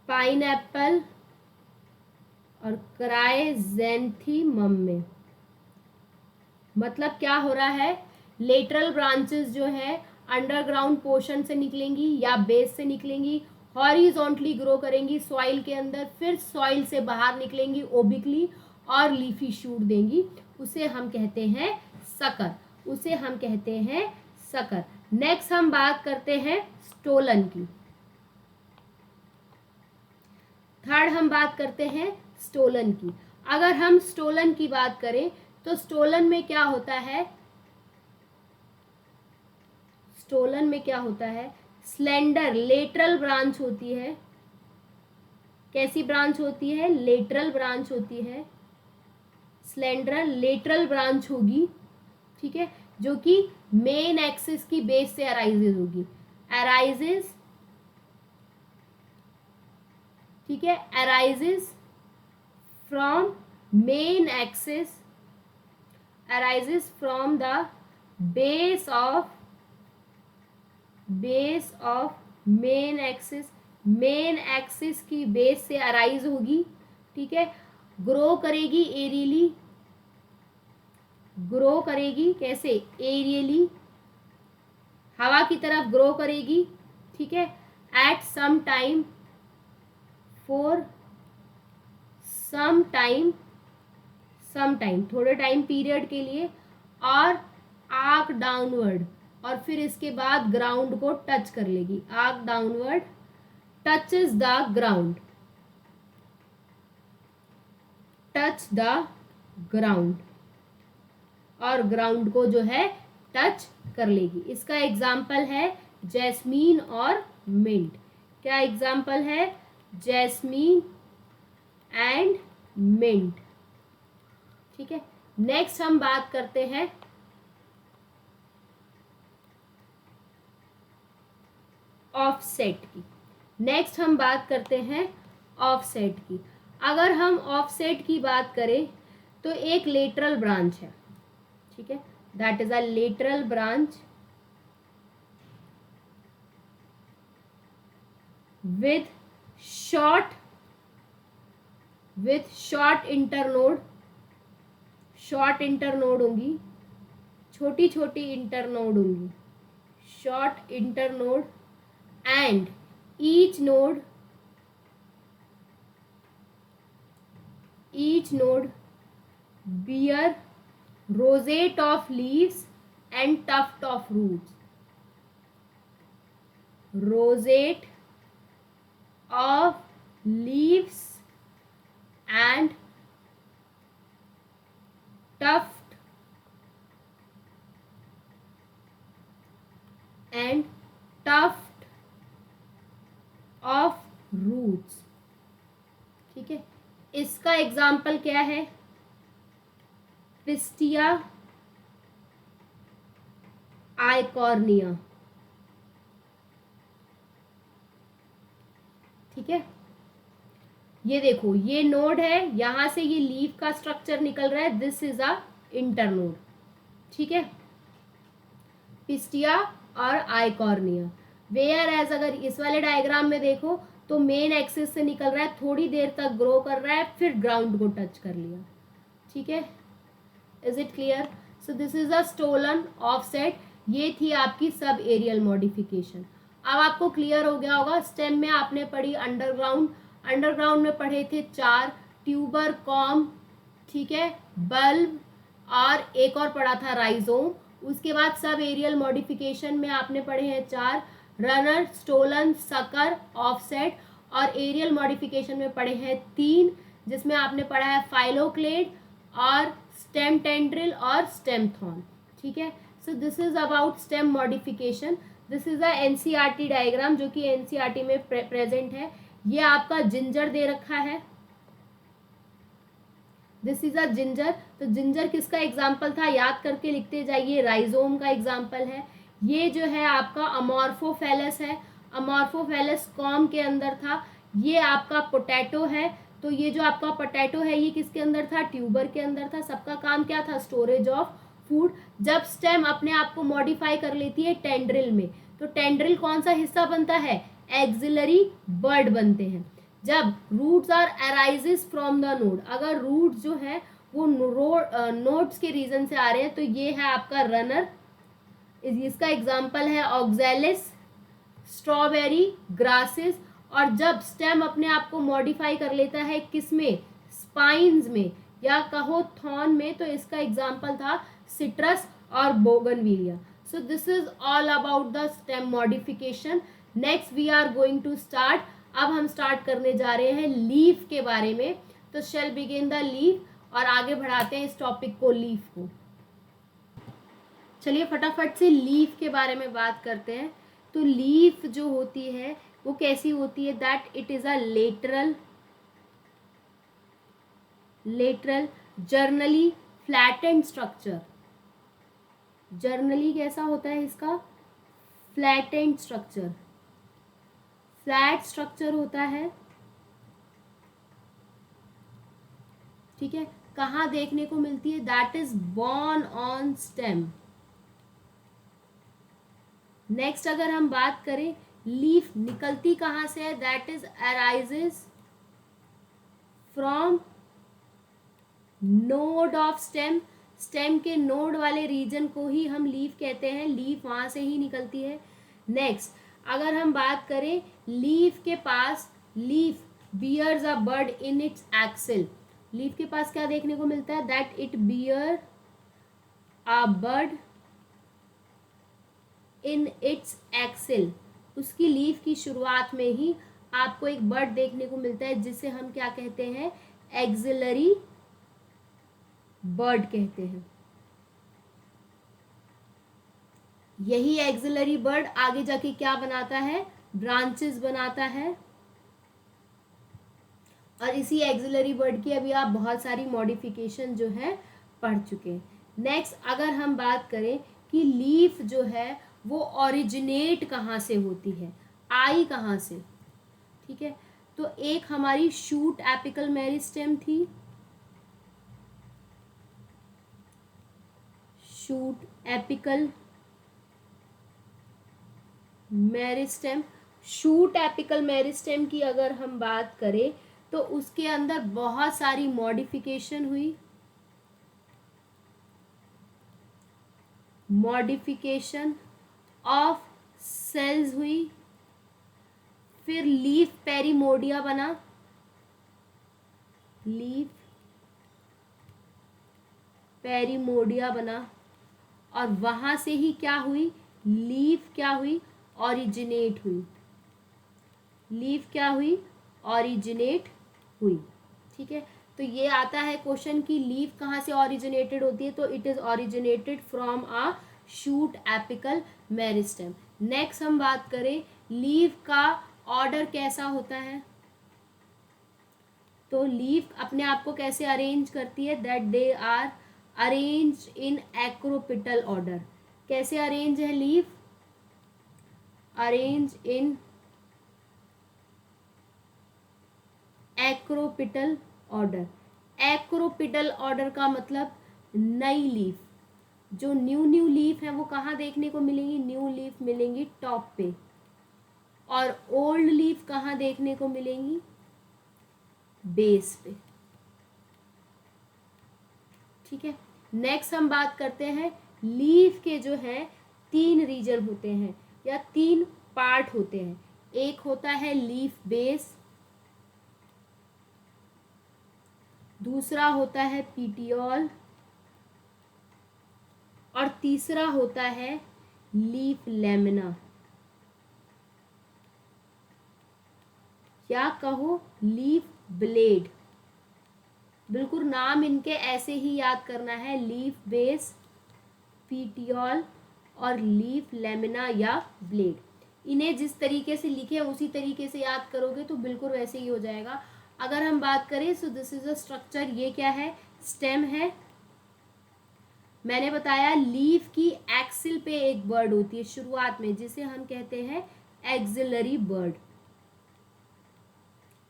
पाइनएप्पल और क्राइजेंथेमम में। मतलब क्या हो रहा है? लेटरल ब्रांचेस जो है अंडरग्राउंड पोर्शन से निकलेंगी या बेस से निकलेंगी, हॉरिजॉन्टली ग्रो करेंगी सॉइल के अंदर, फिर सॉइल से बाहर निकलेंगी ओब्लिकली और लीफी शूट देंगी। उसे हम कहते हैं सकर, उसे हम कहते हैं सकर। नेक्स्ट हम बात करते हैं स्टोलन की। थर्ड हम बात करते हैं स्टोलन की। अगर हम स्टोलन की बात करें तो स्टोलन में क्या होता है? स्टोलन में क्या होता है? स्लेंडर लेटरल ब्रांच होती है। कैसी ब्रांच होती है? लेटरल ब्रांच होती है। स्लेंडर लेटरल ब्रांच होगी, ठीक है, जो कि मेन एक्सिस की बेस से अराइजेज होगी, अराइजेज, ठीक है, arises from main axis, arises from the base of main axis, main axis की बेस से अराइज होगी, ठीक है। ग्रो करेगी एरियली, ग्रो करेगी कैसे? एरियली, हवा की तरफ ग्रो करेगी, ठीक है। At some time, for some time, थोड़े टाइम पीरियड के लिए, और आर्क डाउनवर्ड, और फिर इसके बाद ग्राउंड को टच कर लेगी। Arc downward touches the ground, touch the ground, और ग्राउंड को जो है टच कर लेगी। इसका एग्जाम्पल है जैस्मीन और मिंट। क्या एग्जाम्पल है? जैस्मीन एंड मिंट, ठीक है। नेक्स्ट हम बात करते हैं ऑफसेट की। नेक्स्ट हम बात करते हैं ऑफसेट की। अगर हम ऑफसेट की बात करें तो एक लेटरल ब्रांच है, ठीक है, that is a lateral branch with short internode, short internode होंगी, छोटी छोटी इंटरनोड होंगी, short internode, and each node bear rosette of leaves and tuft of roots, rosette of leaves and tuft of roots, ठीक है। इसका example क्या है? Pistia Eichhornia, ठीक है। ये देखो, ये नोड है, यहां से ये लीफ का स्ट्रक्चर निकल रहा है, दिस इज अ इंटरनोड, ठीक है, पिस्टिया और आइकॉर्निया। वेयर एज अगर इस वाले डायग्राम में देखो तो मेन एक्सिस से निकल रहा है, थोड़ी देर तक ग्रो कर रहा है, फिर ग्राउंड को टच कर लिया, ठीक है। Is it clear? So this is a stolon offset. ये थी आपकी सब एरियल मॉडिफिकेशन। अब आपको क्लियर हो गया होगा, स्टेम में आपने पढ़ी अंडरग्राउंड, अंडरग्राउंड में पढ़े थे 4, ट्यूबर, कॉम, ठीक है, बल्ब और एक और पढ़ा था राइजोम। उसके बाद सब एरियल मॉडिफिकेशन में आपने पढ़े हैं 4, रनर, स्टोलन, सकर, ऑफसेट, और एरियल मॉडिफिकेशन में पढ़े हैं 3, जिसमें आपने पढ़ा है फाइलोक्लेड और स्टेम टेंड्रिल और स्टेम थॉर्न। ठीक है, so this is about stem modification. This is a NCERT diagram जो कि एनसीईआरटी में प्रेजेंट है। ये आपका जिंजर दे रखा है, दिस इज अ जिंजर। तो जिंजर किसका एग्जाम्पल था, याद करके लिखते जाइए, राइजोम का एग्जाम्पल है। ये जो है आपका अमॉर्फोफेलस है, अमॉर्फोफेलस कॉम के अंदर था। ये आपका पोटैटो है, तो ये जो आपका पोटैटो है ये किसके अंदर था, ट्यूबर के अंदर था। सबका काम क्या था, स्टोरेज ऑफ फूड। जब स्टेम अपने आप को मॉडिफाई कर लेती है टेंड्रिल में, तो टेंड्रिल कौन सा हिस्सा बनता है, एक्सिलरी बर्ड बनते हैं। जब roots are arises from the node, अगर रूट जो है वो नोड्स के रीजन से आ रहे हैं, तो ये है आपका रनर। इसका एग्जाम्पल है ऑक्सैलिस, स्ट्रॉबेरी, ग्रासेस। और जब स्टेम अपने आप को मॉडिफाई कर लेता है किसमें, स्पाइन्स में या कहो थॉर्न में, तो इसका एग्जाम्पल था सिट्रस और bougainvillea. So this is all about the stem modification. Next we are going to start, अब हम स्टार्ट करने जा रहे हैं लीफ के बारे में। तो शेल बिगिन द लीफ, और आगे बढ़ाते हैं इस टॉपिक को, लीफ को। चलिए फटाफट से लीफ के बारे में बात करते हैं। तो लीफ जो होती है वो कैसी होती है, that it is a lateral generally flattened structure. Generally कैसा होता है इसका, फ्लैटेंड स्ट्रक्चर, फ्लैट स्ट्रक्चर होता है। ठीक है, कहाँ देखने को मिलती है, that is born on stem. Next अगर हम बात करें, लीफ निकलती कहाँ से है, that is arises from node of stem. Stem के नोड वाले रीजन को ही हम लीफ कहते हैं, लीफ वहां से ही निकलती है। नेक्स्ट अगर हम बात करें, लीफ के पास, leaf bears a bud in its axil. Leaf के पास क्या देखने को मिलता है, that it bear a bud in its axil. उसकी लीफ की शुरुआत में ही आपको एक बर्ड देखने को मिलता है, जिसे हम क्या कहते हैं, एक्सिलरी बर्ड कहते हैं। यही एक्सिलरी बर्ड आगे जाके क्या बनाता है, ब्रांचेस बनाता है। और इसी एक्सिलरी बर्ड की अभी आप बहुत सारी मॉडिफिकेशन जो है पढ़ चुके हैं। नेक्स्ट अगर हम बात करें कि लीफ जो है वो ओरिजिनेट कहाँ से होती है, आई कहाँ से। ठीक है, तो एक हमारी शूट एपिकल मेरिस्टेम थी, shoot apical meristem. Shoot apical meristem की अगर हम बात करें तो उसके अंदर बहुत सारी मॉडिफिकेशन हुई, मॉडिफिकेशन ऑफ सेल्स हुई। फिर लीफ पेरीमोडिया बना, लीफ पेरीमोडिया बना, और वहां से ही क्या हुई, लीफ क्या हुई, ओरिजिनेट हुई। लीफ क्या हुई, ओरिजिनेट हुई। ठीक है, तो ये आता है क्वेश्चन कि लीफ कहाँ से ओरिजिनेटेड होती है, तो it is originated from a shoot apical meristem. Next हम बात करें, लीफ का ऑर्डर कैसा होता है, तो लीफ अपने आप को कैसे अरेंज करती है, that they are arrange in acropetal order. कैसे अरेंज है leaf, arrange in acropetal order. Acropetal order का मतलब नई लीफ, जो न्यू लीफ है वो कहाँ देखने को मिलेंगी, न्यू लीफ मिलेंगी टॉप पे, और ओल्ड लीफ कहाँ देखने को मिलेंगी, बेस पे। ठीक है, नेक्स्ट हम बात करते हैं, लीफ के जो है 3 रीजन होते हैं या 3 पार्ट होते हैं। एक होता है लीफ बेस, दूसरा होता है पीटियोल, और तीसरा होता है लीफ लैमिना, या कहो लीफ ब्लेड। बिल्कुल नाम इनके ऐसे ही याद करना है, लीफ बेस, पीटियोल और लीफ लैमिना या ब्लेड। इन्हें जिस तरीके से लिखे उसी तरीके से याद करोगे तो बिल्कुल वैसे ही हो जाएगा। अगर हम बात करें सो दिस इज अ स्ट्रक्चर, ये क्या है, स्टेम है। मैंने बताया लीफ की एक्सिल पे एक बर्ड होती है शुरुआत में, जिसे हम कहते हैं एक्सिलरी बर्ड।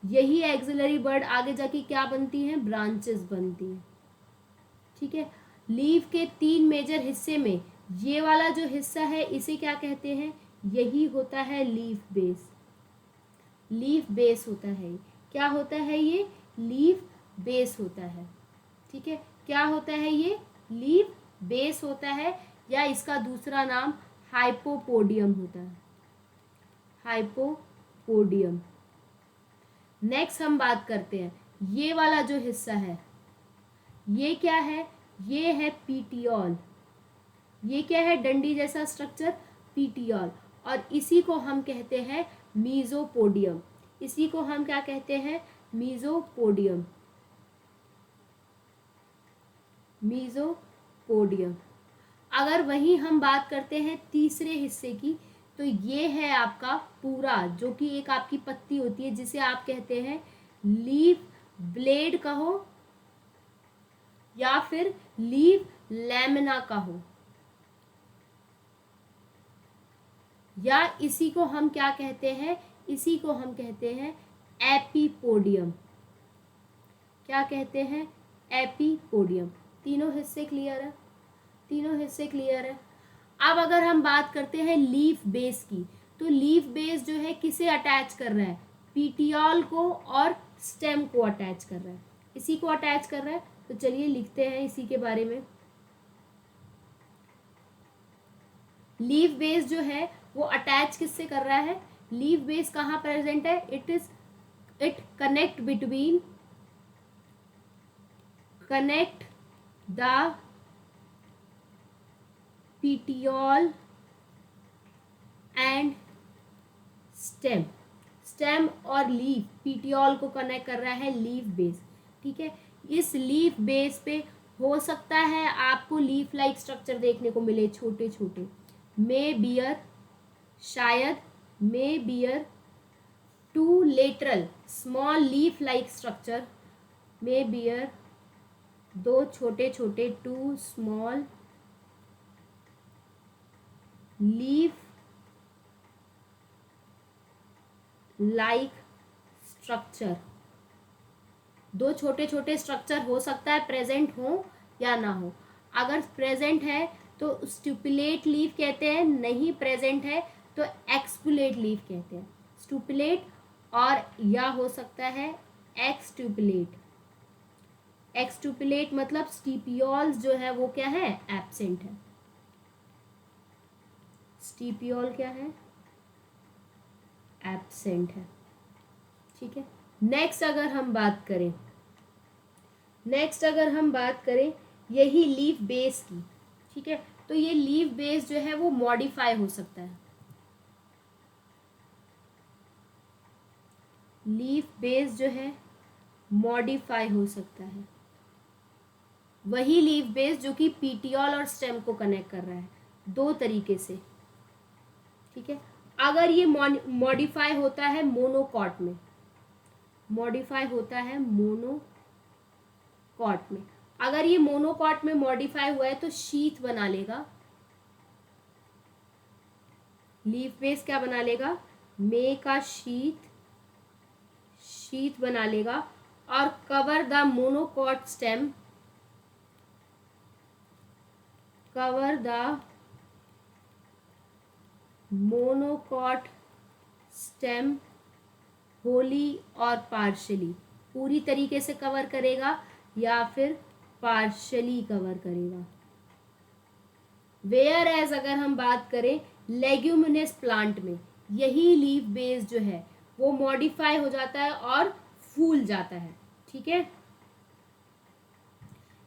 यही एक्सिलरी बर्ड आगे जाके क्या बनती है, ब्रांचेस बनती हैं। ठीक है, लीफ के 3 मेजर हिस्से में ये वाला जो हिस्सा है इसे क्या कहते हैं, यही होता है लीफ बेस। लीफ बेस होता है, क्या होता है ये, लीफ बेस होता है। ठीक है, क्या होता है ये, लीफ बेस होता है, या इसका दूसरा नाम हाइपोपोडियम होता है, हाइपोपोडियम। नेक्स्ट हम बात करते हैं, ये वाला जो हिस्सा है ये क्या है, ये है पीटियोल। ये क्या है, डंडी जैसा स्ट्रक्चर, पीटियोल। और इसी को हम कहते हैं मीजोपोडियम। इसी को हम क्या कहते हैं, मीजोपोडियम, मीजोपोडियम। अगर वही हम बात करते हैं तीसरे हिस्से की, तो ये है आपका पूरा, जो कि एक आपकी पत्ती होती है जिसे आप कहते हैं लीफ ब्लेड कहो या फिर लीफ लैमिना कहो, या इसी को हम क्या कहते हैं, इसी को हम कहते हैं एपीपोडियम। क्या कहते हैं, एपीपोडियम। तीनों हिस्से क्लियर है, तीनों हिस्से क्लियर है। अब अगर हम बात करते हैं लीफ बेस की, तो लीफ बेस जो है किसे अटैच कर रहा है, पीटियोल को और स्टेम को अटैच कर रहा है, इसी को अटैच कर रहा है। तो चलिए लिखते हैं इसी के बारे में। लीफ बेस जो है वो अटैच किससे कर रहा है, लीफ बेस कहाँ प्रेजेंट है, it connect between, connect the petiole and stem. Stem और लीफ, पीटियोल को कनेक्ट कर रहा है लीफ बेस। ठीक है, इस लीफ बेस पे हो सकता है आपको लीफ लाइक स्ट्रक्चर देखने को मिले, छोटे छोटे, मे बियर, शायद may bear 2 lateral small leaf like structure, may bear 2 छोटे छोटे 2 स्मॉल लीफ लाइक स्ट्रक्चर। 2 छोटे छोटे स्ट्रक्चर हो सकता है प्रेजेंट हो या ना हो। अगर प्रेजेंट है तो स्टुपुलेट लीफ कहते हैं, नहीं प्रेजेंट है तो एक्सपुलेट लीफ कहते हैं। स्टुपुलेट और या हो सकता है एक्सटुपुलेट। एक्सटुपुलेट मतलब स्टिपियोल्स जो है वो क्या है, एब्सेंट है। स्टिपियोल क्या है, एब्सेंट है। ठीक है, नेक्स्ट अगर हम बात करें, नेक्स्ट अगर हम बात करें यही लीफ बेस की, ठीक है, तो ये लीफ बेस जो है वो मॉडिफाई हो सकता है। लीफ बेस जो है मॉडिफाई हो सकता है, वही लीफ बेस जो कि पीटियोल और स्टेम को कनेक्ट कर रहा है, 2 तरीके से। ठीक है, अगर ये मॉडिफाई होता है मोनोकॉट में, मॉडिफाई होता है मोनोकॉट में, अगर ये मोनोकॉट में मॉडिफाई हुआ है तो शीथ बना लेगा, लीफ बेस क्या बना लेगा, मे का शीथ, शीथ बना लेगा और cover the monocot stem, cover the monocot stem Holi और पार्शली, पूरी तरीके से कवर करेगा या फिर पार्शली कवर करेगा। वेयर एज अगर हम बात करें लेग्यूमिनस प्लांट में, यही लीफ बेस जो है वो मॉडिफाई हो जाता है और फूल जाता है। ठीक है,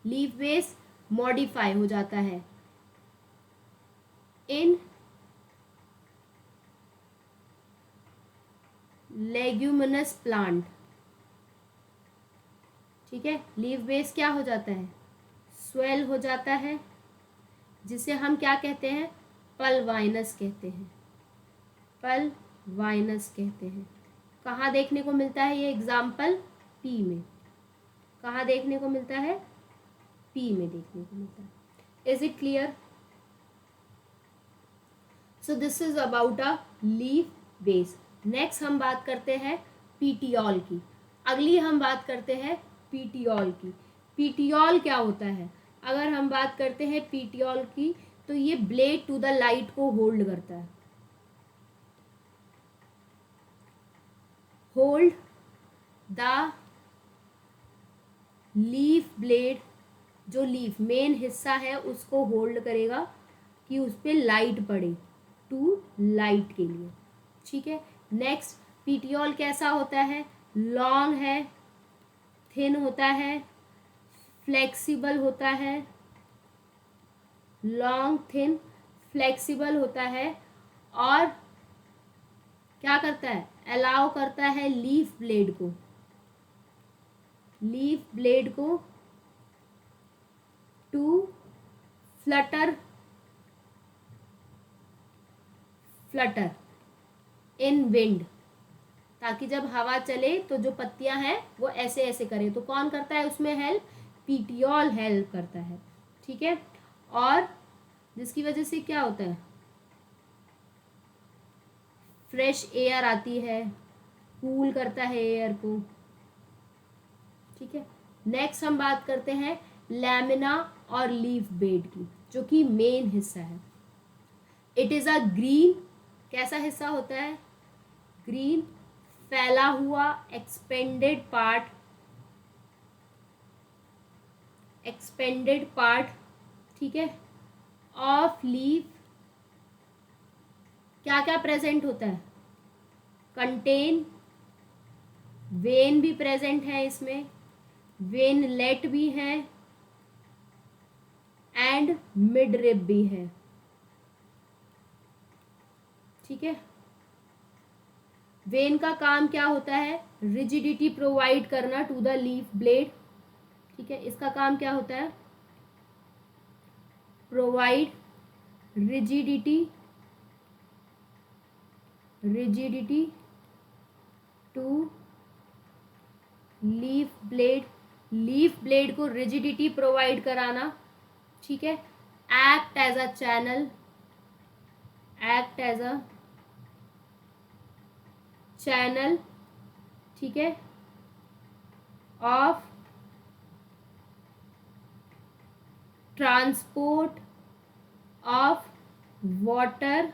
लीफ बेस मॉडिफाई हो जाता है इन लेग्यूमिनस प्लांट, ठीक है। लीफ बेस क्या हो जाता है, स्वेल हो जाता है, जिसे हम क्या कहते हैं, पल्वाइनस कहते हैं, पल्वाइनस कहते हैं। कहाँ देखने को मिलता है ये एग्जाम्पल, पी में। कहाँ देखने को मिलता है, पी में देखने को मिलता है। Is it clear? So this is about a leaf base. Next हम बात करते हैं पीटियोल की। अगली हम बात करते हैं पीटियोल की। पीटियोल क्या होता है? अगर हम बात करते हैं पीटियोल की, तो ये ब्लेड टू द लाइट को होल्ड करता है, होल्ड द लीफ ब्लेड, जो लीफ मेन हिस्सा है उसको होल्ड करेगा कि उस पर लाइट पड़े, टू लाइट के लिए, ठीक है। नेक्स्ट, पीटियोल कैसा होता है, लॉन्ग है, थिन होता है, फ्लेक्सिबल होता है, लॉन्ग थिन फ्लेक्सिबल होता है, और क्या करता है, अलाउ करता है लीफ ब्लेड को, लीफ ब्लेड को to flutter, flutter in wind, ताकि जब हवा चले तो जो पत्तियां हैं वो ऐसे ऐसे करें। तो कौन करता है उसमें हेल्प, पीटियोल हेल्प करता है, ठीक है। और जिसकी वजह से क्या होता है, फ्रेश एयर आती है, कूल करता है एयर को, ठीक है। नेक्स्ट हम बात करते हैं लैमिना और लीफ बेड की, जो कि मेन हिस्सा है। इट इज अ ग्रीन, कैसा हिस्सा होता है, ग्रीन फैला हुआ एक्सपेंडेड पार्ट, एक्सपेंडेड पार्ट, ठीक है, ऑफ लीफ। क्या क्या प्रेजेंट होता है, कंटेन, वेन भी प्रेजेंट है इसमें, वेनलेट भी है, एंड मिड रिब भी है, ठीक है। वेन का काम क्या होता है, रिजिडिटी प्रोवाइड करना टू द लीफ ब्लेड, ठीक है। इसका काम क्या होता है, provide rigidity, rigidity to leaf blade, leaf blade को रिजिडिटी प्रोवाइड कराना, ठीक है। Act as a channel, act as a channel, ठीक है, of transport of water,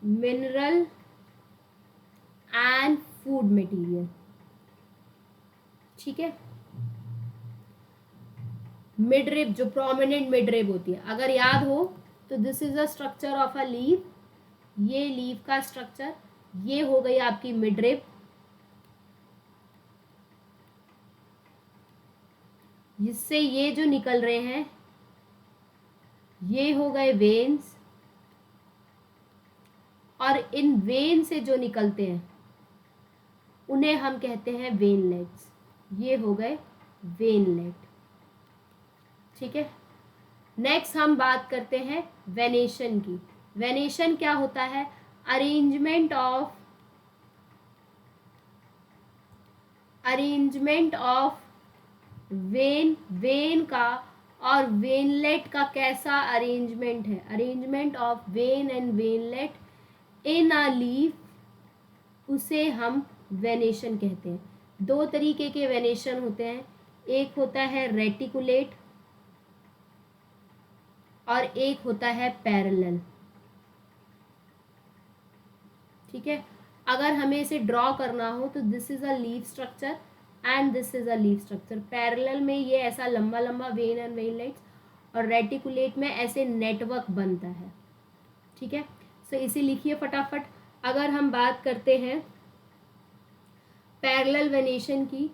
mineral and food material, ठीक है। मिड रिब, जो प्रोमिनेंट मिड रिब होती है, अगर याद हो तो this is a structure of a leaf, ये लीफ का स्ट्रक्चर, ये हो गई आपकी मिड रिब, जिससे ये जो निकल रहे हैं ये हो गए वेन्स, और इन वेन से जो निकलते हैं उन्हें हम कहते हैं वेनलेट्स, ये हो गए वेनलेट, ठीक है। नेक्स्ट हम बात करते हैं वेनेशन की। वेनेशन क्या होता है, अरेंजमेंट ऑफ वेन, वेन का और वेनलेट का कैसा अरेंजमेंट है, arrangement of vein and veinlet in a leaf, उसे हम वेनेशन कहते हैं। दो तरीके के वेनेशन होते हैं, एक होता है रेटिकुलेट और एक होता है पैरेलल, ठीक है। अगर हमें इसे ड्रॉ करना हो तो this is a leaf structure and this is a leaf structure. Parallel में ये ऐसा लंबा लंबा वेन एंड वेनलेट्स, और रेटिकुलेट में ऐसे नेटवर्क बनता है, ठीक है। सो इसे लिखिए फटाफट। अगर हम बात करते हैं पैरेलल वेनेशन की,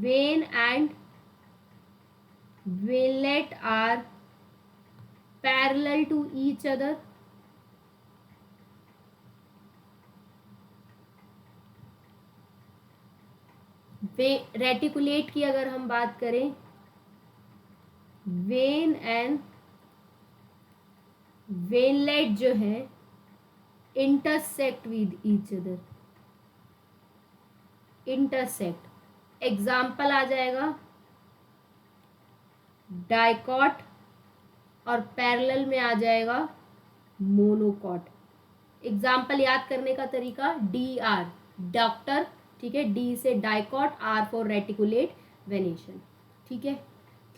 vein and veinlet are parallel to each other, reticulate की अगर हम बात करें, वेन एंड वेनलेट जो है intersect with each other, intersect, example आ जाएगा डाइकॉट और पैरेलल में आ जाएगा मोनोकॉट। एग्जाम्पल याद करने का तरीका, डी आर डॉक्टर, ठीक है, डी से dicot, R for reticulate venation, ठीक है,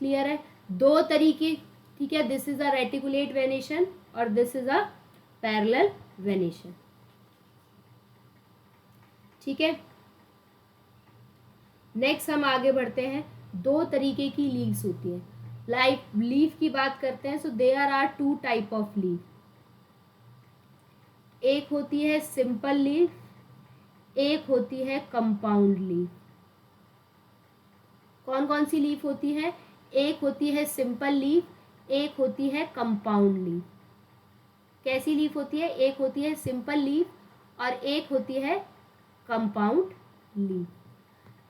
क्लियर है। दो तरीके, ठीक है, this is a reticulate venation और this is a parallel venation, ठीक है। नेक्स्ट हम आगे बढ़ते हैं, दो तरीके की लीव्स होती हैं। लीफ की बात करते हैं, so there are two type of leaf, एक होती है सिंपल लीफ, एक होती है कंपाउंड लीफ। कौन कौन सी लीफ होती है, एक होती है सिंपल लीफ, एक होती है कंपाउंड लीफ। कैसी लीफ होती है, एक होती है सिंपल लीफ और एक होती है कंपाउंड लीफ,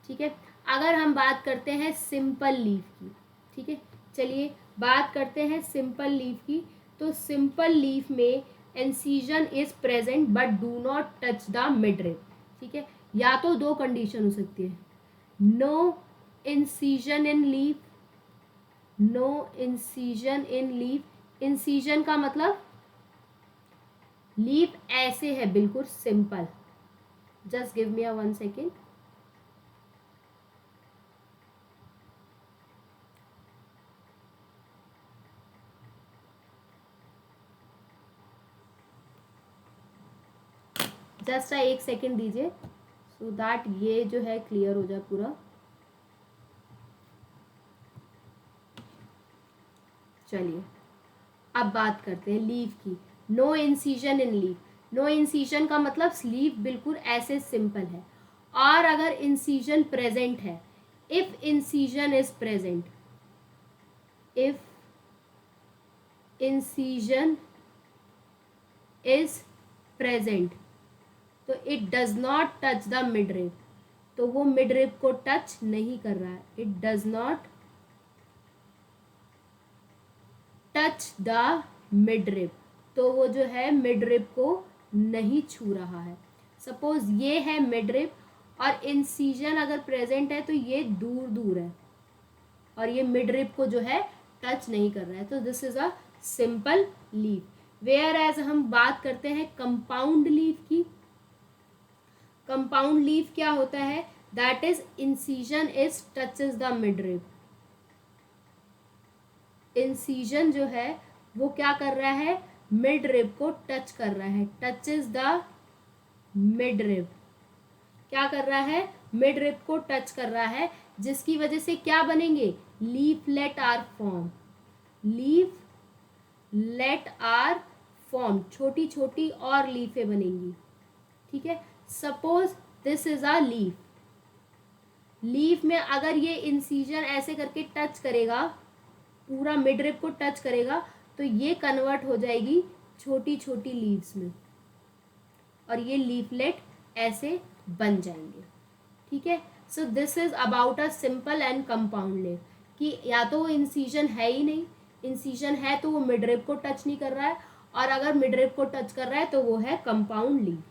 ठीक है। अगर हम बात करते हैं सिंपल लीफ की, ठीक है, चलिए बात करते हैं सिंपल लीफ की। तो सिंपल लीफ में incision is present but do not touch the midrib, ठीक है। या तो दो कंडीशन हो सकती है, no incision in leaf, no incision in leaf. Incision का मतलब लीफ ऐसे है बिल्कुल simple, just give me a 1 second. Just 1 second दीजिए, सो दैट ये जो है क्लियर हो जाए पूरा। चलिए अब बात करते हैं लीफ की। No incision in leaf, no incision का मतलब लीफ बिल्कुल ऐसे सिंपल है। और अगर इंसिजन प्रेजेंट है, if incision is present, if incision is present, तो it does not touch the midrib, तो वो मिडरिब को टच नहीं कर रहा है, it does not touch the midrib, तो वो जो है मिडरिब को नहीं छू रहा है। सपोज ये है मिडरिब और इंसिजन अगर प्रेजेंट है तो ये दूर दूर है और ये मिडरिब को जो है टच नहीं कर रहा है, तो this is a simple leaf. Whereas हम बात करते हैं कंपाउंड लीफ की। कंपाउंड लीफ क्या होता है, that is incision is touches the midrib, incision जो है वो क्या कर रहा है, मिड रिब को टच कर रहा है, टचेस द मिड रिब, क्या कर रहा है, मिड रिब को टच कर रहा है, जिसकी वजह से क्या बनेंगे, leaflet are form, leaflet are form, छोटी छोटी और लीफें बनेंगी, ठीक है। Suppose this is a leaf, leaf में अगर ये इंसिजन ऐसे करके टच करेगा, पूरा मिड रिब को टच करेगा, तो ये कन्वर्ट हो जाएगी छोटी छोटी लीव्स में और ये लीफलेट ऐसे बन जाएंगे, ठीक है। So this is about a simple and compound leaf, कि या तो वो इंसिजन है ही नहीं, इंसिजन है तो वो मिड रिब को टच नहीं कर रहा है, और अगर मिड रिब को टच कर रहा है तो वो है कंपाउंड लीफ,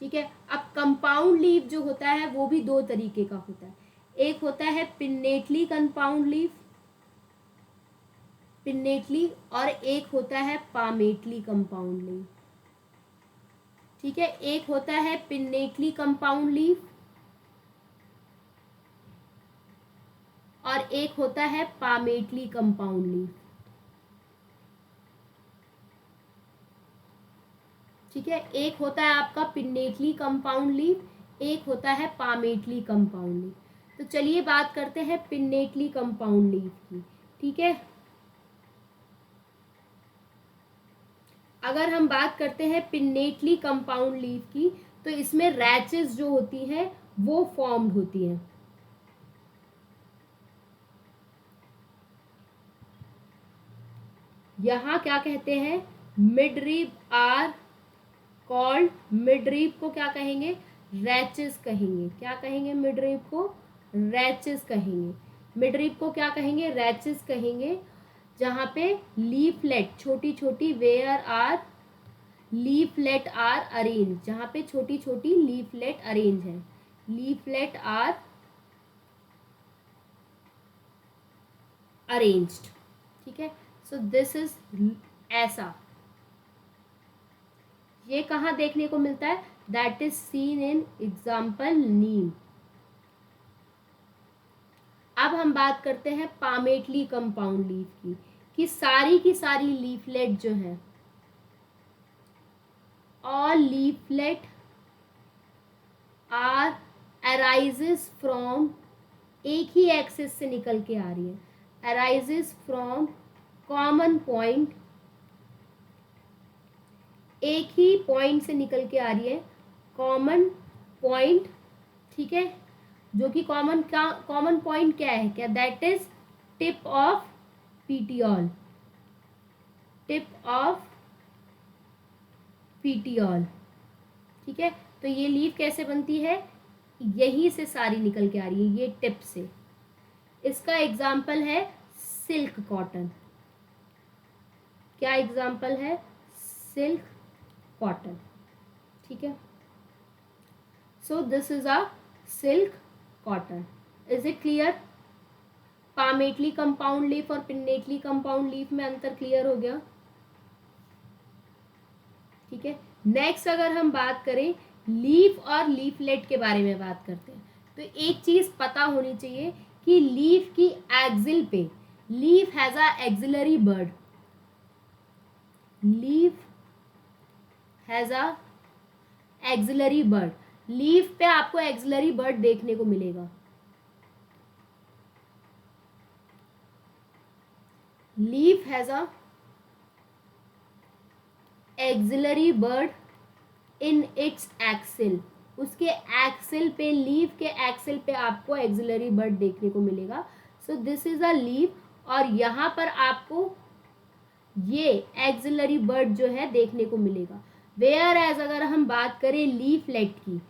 ठीक है। अब कंपाउंड लीफ जो होता है वो भी दो तरीके का होता है, एक होता है पिन्नेटली कंपाउंड लीफ, पिन्नेटली, और एक होता है पामेटली कंपाउंड लीफ, ठीक है। एक होता है पिन्नेटली कंपाउंड लीफ और एक होता है पामेटली कंपाउंड लीफ, ठीक है। एक होता है आपका पिन्नेटली कंपाउंड लीफ, एक होता है पामेटली कंपाउंड लीफ। तो चलिए बात करते हैं पिन्नेटली कंपाउंड लीफ की, ठीक है। अगर हम बात करते हैं पिन्नेटली कंपाउंड लीफ की, तो इसमें रैचेस जो होती हैं वो फॉर्म्ड होती हैं, यहाँ क्या कहते हैं, मिडरिब आर कॉल्ड, मिडरिब को क्या कहेंगे, रैचेस कहेंगे। क्या कहेंगे, मिडरिब को रैचेस कहेंगे। मिडरिब को क्या कहेंगे, रैचेस कहेंगे। जहाँ पे लीफलेट छोटी छोटी, where are leaflet are arrange, जहाँ पे छोटी छोटी लीफलेट अरेंज है, लीफलेट आर अरेंज्ड। ठीक है, सो दिस इज ऐसा। ये कहाँ देखने को मिलता है, that is seen in example neem. अब हम बात करते हैं पामेटली कंपाउंड लीफ की सारी लीफलेट जो है, all leaflet are arises from, एक ही एक्सिस से निकल के आ रही है, अराइजेस फ्रॉम कॉमन पॉइंट, एक ही पॉइंट से निकल के आ रही है, कॉमन पॉइंट। ठीक है, जो कि कॉमन पॉइंट क्या है, क्या, that is tip of petiole, tip of petiole. ठीक है, तो ये लीफ कैसे बनती है, यहीं से सारी निकल के आ रही है, ये टिप से। इसका एग्जाम्पल है सिल्क कॉटन। क्या एग्जाम्पल है, सिल्क कॉटन। ठीक है, so this is a silk cotton. Is it clear? Palmately compound leaf और पिन्नेटली कंपाउंड लीफ में अंतर क्लियर हो गया। ठीक है, नेक्स्ट अगर हम बात करें लीफ और लीफलेट के बारे में बात करते हैं, तो एक चीज पता होनी चाहिए कि लीफ की एक्सिल पे, leaf has a axillary bud, leaf has a axillary bud, leaf पे आपको एक्सिलरी बर्ड देखने को मिलेगा। Leaf has a axillary bud in its axil, उसके एक्सिल पे, लीफ के एक्सिल पे आपको एक्सिलरी बर्ड देखने को मिलेगा। So this is a leaf, और यहाँ पर आपको ये एक्सिलरी बर्ड जो है देखने को मिलेगा। वेयर एज अगर हम बात करें लीफलेट की,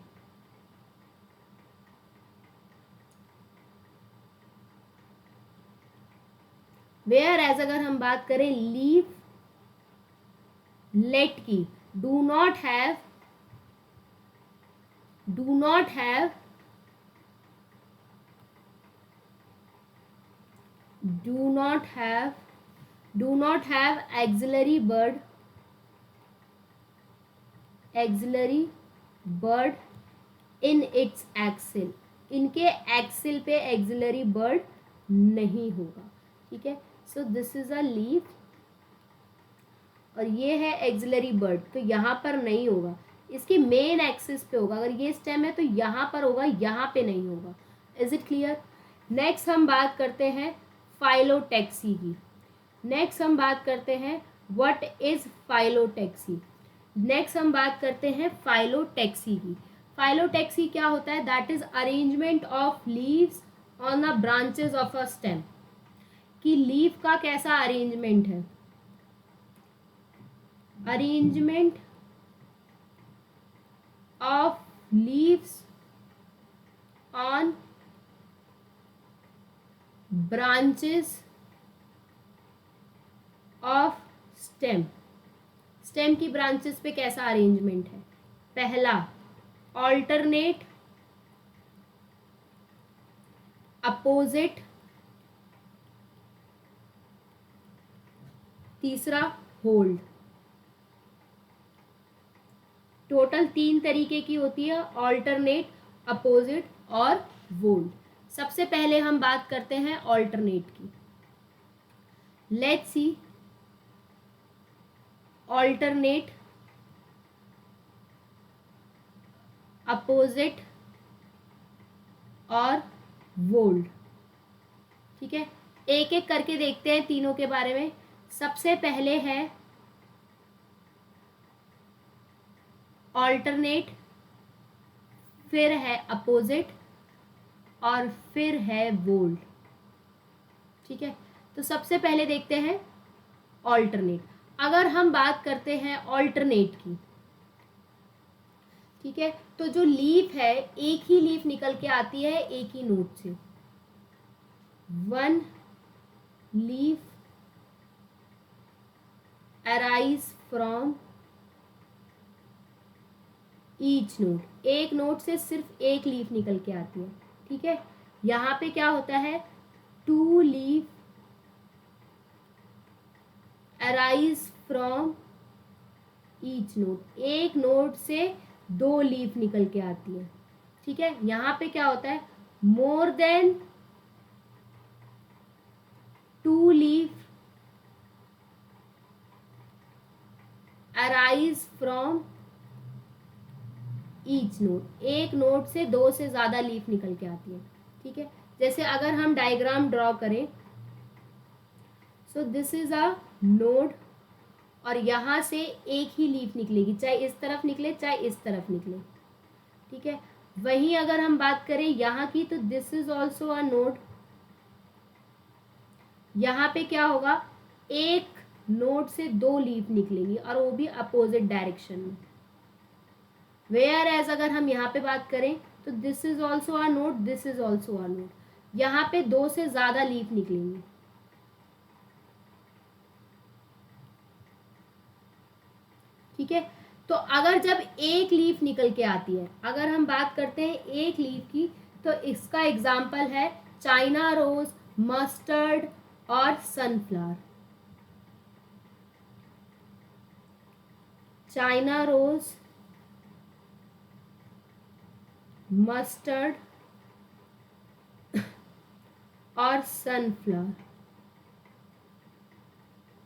वेयर एज अगर हम बात करें लीफ लेट की, do not have, do not have, do not have, do not have axillary bud, axillary bud in its axil, इनके एक्सिल पे एक्सिलरी बर्ड नहीं होगा। ठीक है, so this is a leaf, और ये है एक्सिलरी बर्ड, तो यहाँ पर नहीं होगा, इसकी मेन एक्सिस पे होगा। अगर ये स्टेम है तो यहाँ पर होगा, यहाँ पे नहीं होगा। Is it clear? नेक्स्ट हम बात करते हैं फाइलोटैक्सी की। नेक्स्ट हम बात करते हैं व्हाट इज फाइलोटैक्सी। नेक्स्ट हम बात करते हैं फाइलोटैक्सी की। फाइलोटैक्सी क्या होता है, that is arrangement of leaves on the branches of a stem, कि लीफ का कैसा अरेंजमेंट है, arrangement of leaves on branches of stem, stem की ब्रांचेस पे कैसा अरेंजमेंट है। पहला ऑल्टरनेट, अपोजिट, तीसरा होल्ड। टोटल 3 तरीके की होती है, ऑल्टरनेट, अपोजिट और वोल्ड। सबसे पहले हम बात करते हैं ऑल्टरनेट की। लेट्स सी ऑल्टरनेट, अपोजिट और वोल्ड। ठीक है, एक एक करके देखते हैं तीनों के बारे में। सबसे पहले है ऑल्टरनेट, फिर है अपोजिट और फिर है वोल्ड। ठीक है, तो सबसे पहले देखते हैं ऑल्टरनेट। अगर हम बात करते हैं ऑल्टरनेट की, ठीक है, तो जो लीफ है एक ही लीफ निकल के आती है एक ही नोड से, one leaf arise from each node, एक नोड से सिर्फ एक लीफ निकल के आती है, ठीक है। यहाँ पे क्या होता है, two leaf arise from each node, एक नोड से दो लीफ निकल के आती है, ठीक है। यहाँ पे क्या होता है, more than two leaf arise from each node, एक नोड से दो से ज्यादा लीफ निकल के आती है, ठीक है। जैसे अगर हम डायग्राम ड्रॉ करें, सो दिस इज अ नोड और यहां से एक ही लीफ निकलेगी, चाहे इस तरफ निकले चाहे इस तरफ निकले, ठीक है। वहीं अगर हम बात करें यहाँ की, तो this is also a node, यहाँ पे क्या होगा, एक नोड से दो लीफ निकलेंगी और वो भी अपोजिट डायरेक्शन में। वेयर एज अगर हम यहाँ पे बात करें, तो this is also a node, this is also a node, यहाँ पे दो से ज्यादा लीफ निकलेंगी, ठीक है। तो अगर जब एक लीफ निकल के आती है, अगर हम बात करते हैं एक लीफ की, तो इसका एग्जाम्पल है चाइना रोज, मस्टर्ड और सनफ्लावर। चाइना रोज, मस्टर्ड और सनफ्लावर।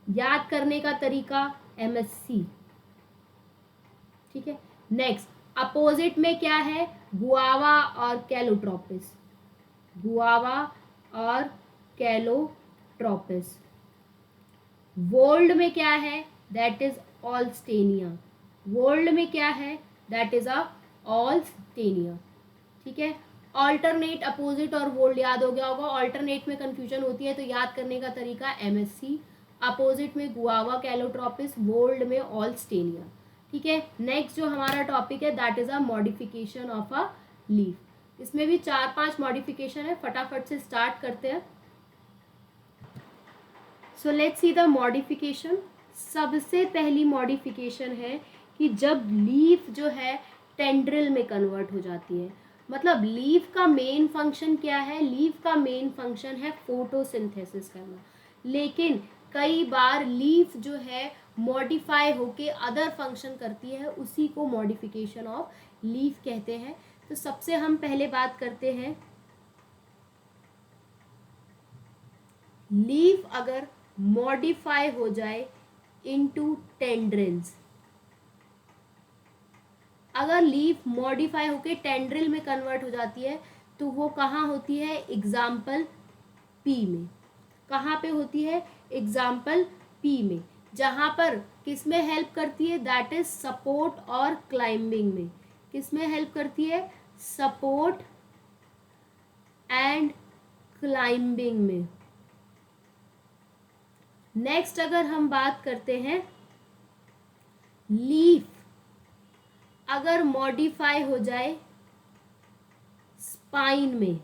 याद करने का तरीका MSc, ठीक है। नेक्स्ट, अपोजिट में क्या है, गुआवा और कैलोट्रोपिस, गुआवा और कैलोट्रोपिस। वर्ल्ड में क्या है, दैट इज ऑल्स्टेनिया, वर्ल्ड में क्या है, दैट इज अ ऑल्स्टेनिया, ठीक है। ऑल्टरनेट, अपोजिट और वर्ल्ड याद हो गया होगा। ऑल्टरनेट में कंफ्यूजन होती है तो याद करने का तरीका MSc, अपोजिट में गुआवा कैलोट्रोपिस, वर्ल्ड में ऑल्स्टेनिया, ठीक है। नेक्स्ट जो हमारा टॉपिक है that is a modification of a leaf. इसमें भी 4-5 मॉडिफिकेशन है, फटाफट से स्टार्ट करते हैं। सो लेट्स सी द मॉडिफिकेशन। सबसे पहली मॉडिफिकेशन है कि जब लीफ जो है टेंड्रिल में कन्वर्ट हो जाती है। मतलब लीफ का मेन फंक्शन क्या है, लीफ का मेन फंक्शन है फोटोसिंथेसिस करना, लेकिन कई बार लीफ जो है मॉडिफाई होके अदर फंक्शन करती है, उसी को मॉडिफिकेशन ऑफ लीफ कहते हैं। तो सबसे हम पहले बात करते हैं, लीफ अगर मॉडिफाई हो जाए इनटू टेंड्रिल्स, अगर लीफ मॉडिफाई होके टेंड्रिल में कन्वर्ट हो जाती है तो वो कहाँ होती है, एग्जाम्पल पी में। कहाँ पे होती है, एग्जाम्पल पी में, जहां पर किस में हेल्प करती है, दैट इज सपोर्ट और क्लाइंबिंग में। किस में हेल्प करती है, सपोर्ट एंड क्लाइंबिंग में। नेक्स्ट अगर हम बात करते हैं, लीफ अगर मॉडिफाई हो जाए स्पाइन में,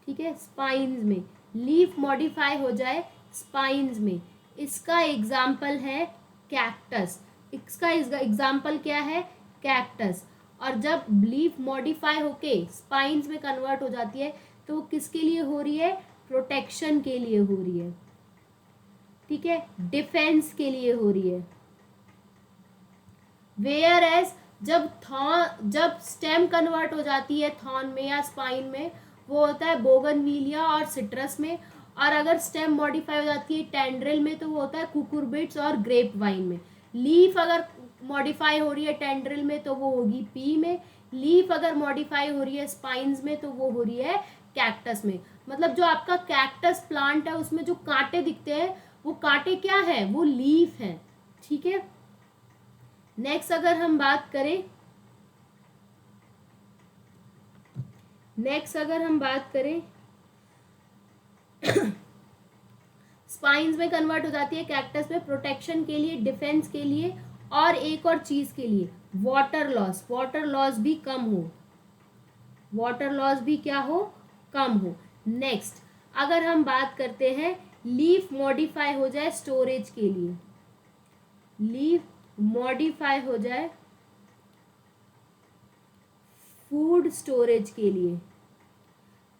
ठीक है, स्पाइन्स में, लीफ मॉडिफाई हो जाए स्पाइन्स में, इसका एग्जाम्पल है कैक्टस। इसका एग्जाम्पल क्या है, कैक्टस। और जब लीफ मॉडिफाई होके स्पाइन्स में कन्वर्ट हो जाती है तो वो किसके लिए हो रही है, प्रोटेक्शन के लिए हो रही है, ठीक है, डिफेंस के लिए हो रही है। वेयर एज जब स्टेम कन्वर्ट हो जाती है थॉर्न में या स्पाइन में, वो होता है बोगनविलिया और सिट्रस में। और अगर स्टेम मॉडिफाई हो जाती है टेंड्रिल में तो वो होता है कुकुरबिट्स और ग्रेप वाइन में। लीफ अगर मॉडिफाई हो रही है टेंड्रिल में तो वो होगी पी में। लीफ अगर मॉडिफाई हो रही है स्पाइन्स में तो वो हो रही है कैक्टस में। मतलब जो आपका कैक्टस प्लांट है उसमें जो कांटे दिखते हैं वो कांटे क्या है, वो लीफ है, ठीक है। नेक्स्ट अगर हम बात करें, स्पाइन्स में कन्वर्ट हो जाती है, कैक्टस में प्रोटेक्शन के लिए, डिफेंस के लिए, और एक और चीज के लिए, वाटर लॉस, वाटर लॉस भी कम हो, वाटर लॉस भी क्या हो, कम हो। नेक्स्ट अगर हम बात करते हैं लीफ मॉडिफाई हो जाए स्टोरेज के लिए, लीफ मॉडिफाई हो जाए फूड स्टोरेज के लिए,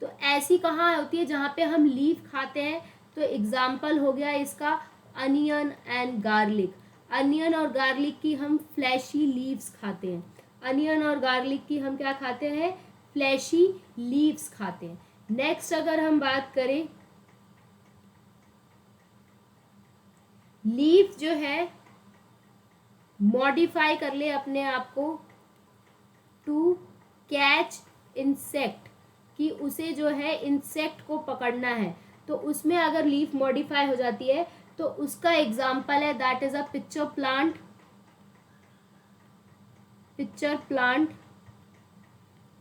तो ऐसी कहाँ होती है जहाँ पे हम लीफ खाते हैं, तो एग्जाम्पल हो गया इसका अनियन एंड गार्लिक। अनियन और गार्लिक की हम फ्लैशी लीव्स खाते हैं, अनियन और गार्लिक की हम क्या खाते हैं, फ्लैशी लीव्स खाते हैं। नेक्स्ट अगर हम बात करें, लीफ जो है मॉडिफाई कर ले अपने आप को टू कैच इंसेक्ट, कि उसे जो है इंसेक्ट को पकड़ना है, तो उसमें अगर लीफ मॉडिफाई हो जाती है तो उसका एग्जाम्पल है that is a pitcher plant, pitcher plant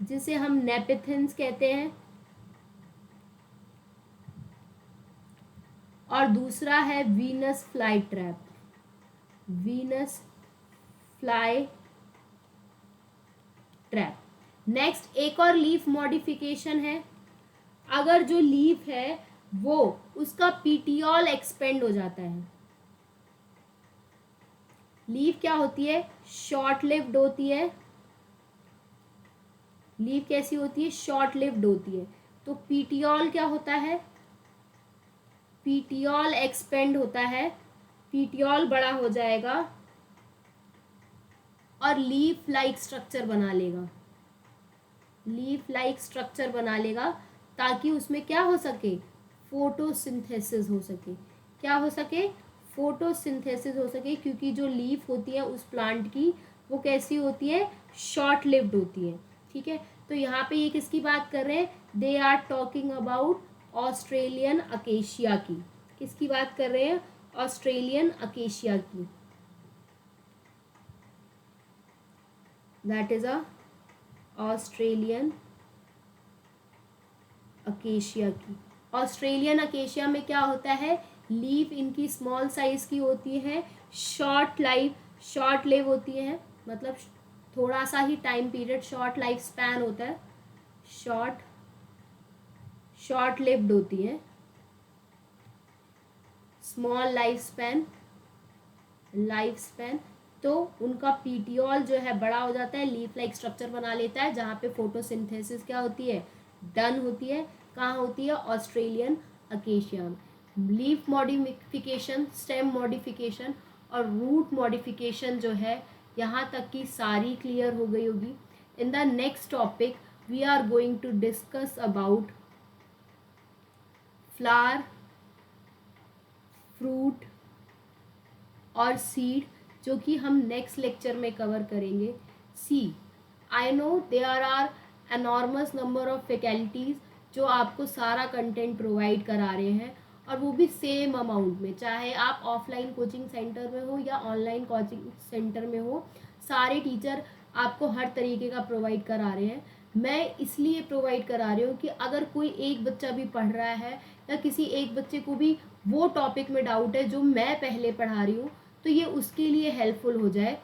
जिसे हम नेपिथिन्स कहते हैं, और दूसरा है Venus fly trap, Venus fly trap. Next एक और लीफ मॉडिफिकेशन है, अगर जो लीफ है वो उसका पीटियोल एक्सपेंड हो जाता है, लीफ क्या होती है, शॉर्ट लिव्ड होती है, लीफ कैसी होती है, शॉर्ट लिव्ड होती है, तो पीटियोल क्या होता है, पीटियोल एक्सपेंड होता है, पीटियोल बड़ा हो जाएगा और लीफ लाइक स्ट्रक्चर बना लेगा, लीफ लाइक स्ट्रक्चर बना लेगा, ताकि उसमें क्या हो सके, फोटोसिंथेसिस हो सके, क्या हो सके, फोटोसिंथेसिस हो सके, क्योंकि जो लीफ होती है उस प्लांट की वो कैसी होती है, शॉर्ट लिव्ड होती है। ठीक है, तो यहाँ पे ये किसकी बात कर रहे हैं, they are talking about Australian acacia की, किसकी बात कर रहे हैं, ऑस्ट्रेलियन अकेशिया की, that is a Australian acacia की। ऑस्ट्रेलियन अकेशिया में क्या होता है, लीफ इनकी स्मॉल साइज की होती है, शॉर्ट लिव होती है, मतलब थोड़ा सा ही time period, short life span होता है, शॉर्ट लिव्ड होती है, स्मॉल लाइफ स्पैन, तो उनका पीटियोल जो है बड़ा हो जाता है, लीफ लाइक स्ट्रक्चर बना लेता है, जहाँ पे फोटोसिंथेसिस क्या होती है, डन होती है, कहाँ होती है, ऑस्ट्रेलियन अकेशिया में। लीफ मॉडिफिकेशन, स्टेम मॉडिफिकेशन और रूट मॉडिफिकेशन जो है, यहाँ तक की सारी क्लियर हो गई होगी। In the next topic we are going to discuss about flower, fruit और सीड, जो कि हम नेक्स्ट लेक्चर में कवर करेंगे। See I know there are enormous number of faculties जो आपको सारा कंटेंट प्रोवाइड करा रहे हैं, और वो भी सेम अमाउंट में, चाहे आप ऑफलाइन कोचिंग सेंटर में हो या ऑनलाइन कोचिंग सेंटर में हो, सारे टीचर आपको हर तरीके का प्रोवाइड करा रहे हैं। मैं इसलिए प्रोवाइड करा रही हूँ कि अगर कोई एक बच्चा भी पढ़ रहा है या किसी एक बच्चे को भी वो टॉपिक में डाउट है जो मैं पहले पढ़ा रही हूँ, तो ये उसके लिए हेल्पफुल हो जाए।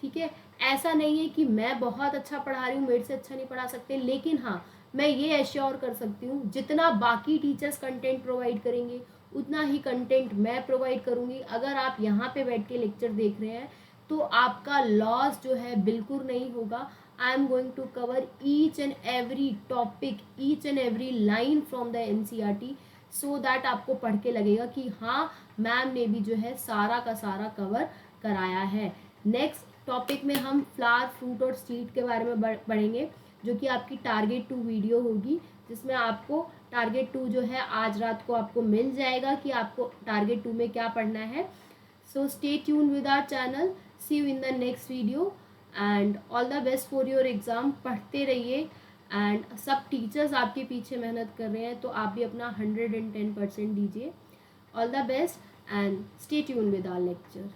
ठीक है, ऐसा नहीं है कि मैं बहुत अच्छा पढ़ा रही हूँ, मेरे से अच्छा नहीं पढ़ा सकते, लेकिन हाँ मैं ये एश्योर कर सकती हूँ जितना बाकी टीचर्स कंटेंट प्रोवाइड करेंगे उतना ही कंटेंट मैं प्रोवाइड करूँगी। अगर आप यहाँ पे बैठ के लेक्चर देख रहे हैं तो आपका लॉस जो है बिल्कुल नहीं होगा। I am going to cover each and every topic, each and every line from the NCERT, so that आपको पढ़ के लगेगा कि हाँ मैम ने भी जो है सारा का सारा कवर कराया है। नेक्स्ट टॉपिक में हम फ्लावर, फ्रूट और सीड के बारे में पढ़ेंगे, जो कि आपकी टारगेट 2 वीडियो होगी, जिसमें आपको टारगेट 2 जो है आज रात को आपको मिल जाएगा कि आपको टारगेट 2 में क्या पढ़ना है। So stay tune with our channel, see you in the next video and all the best for your exam. पढ़ते रहिए एंड सब टीचर्स आपके पीछे मेहनत कर रहे हैं, तो आप भी अपना 110% दीजिए। All the best and stay tune with our lecture.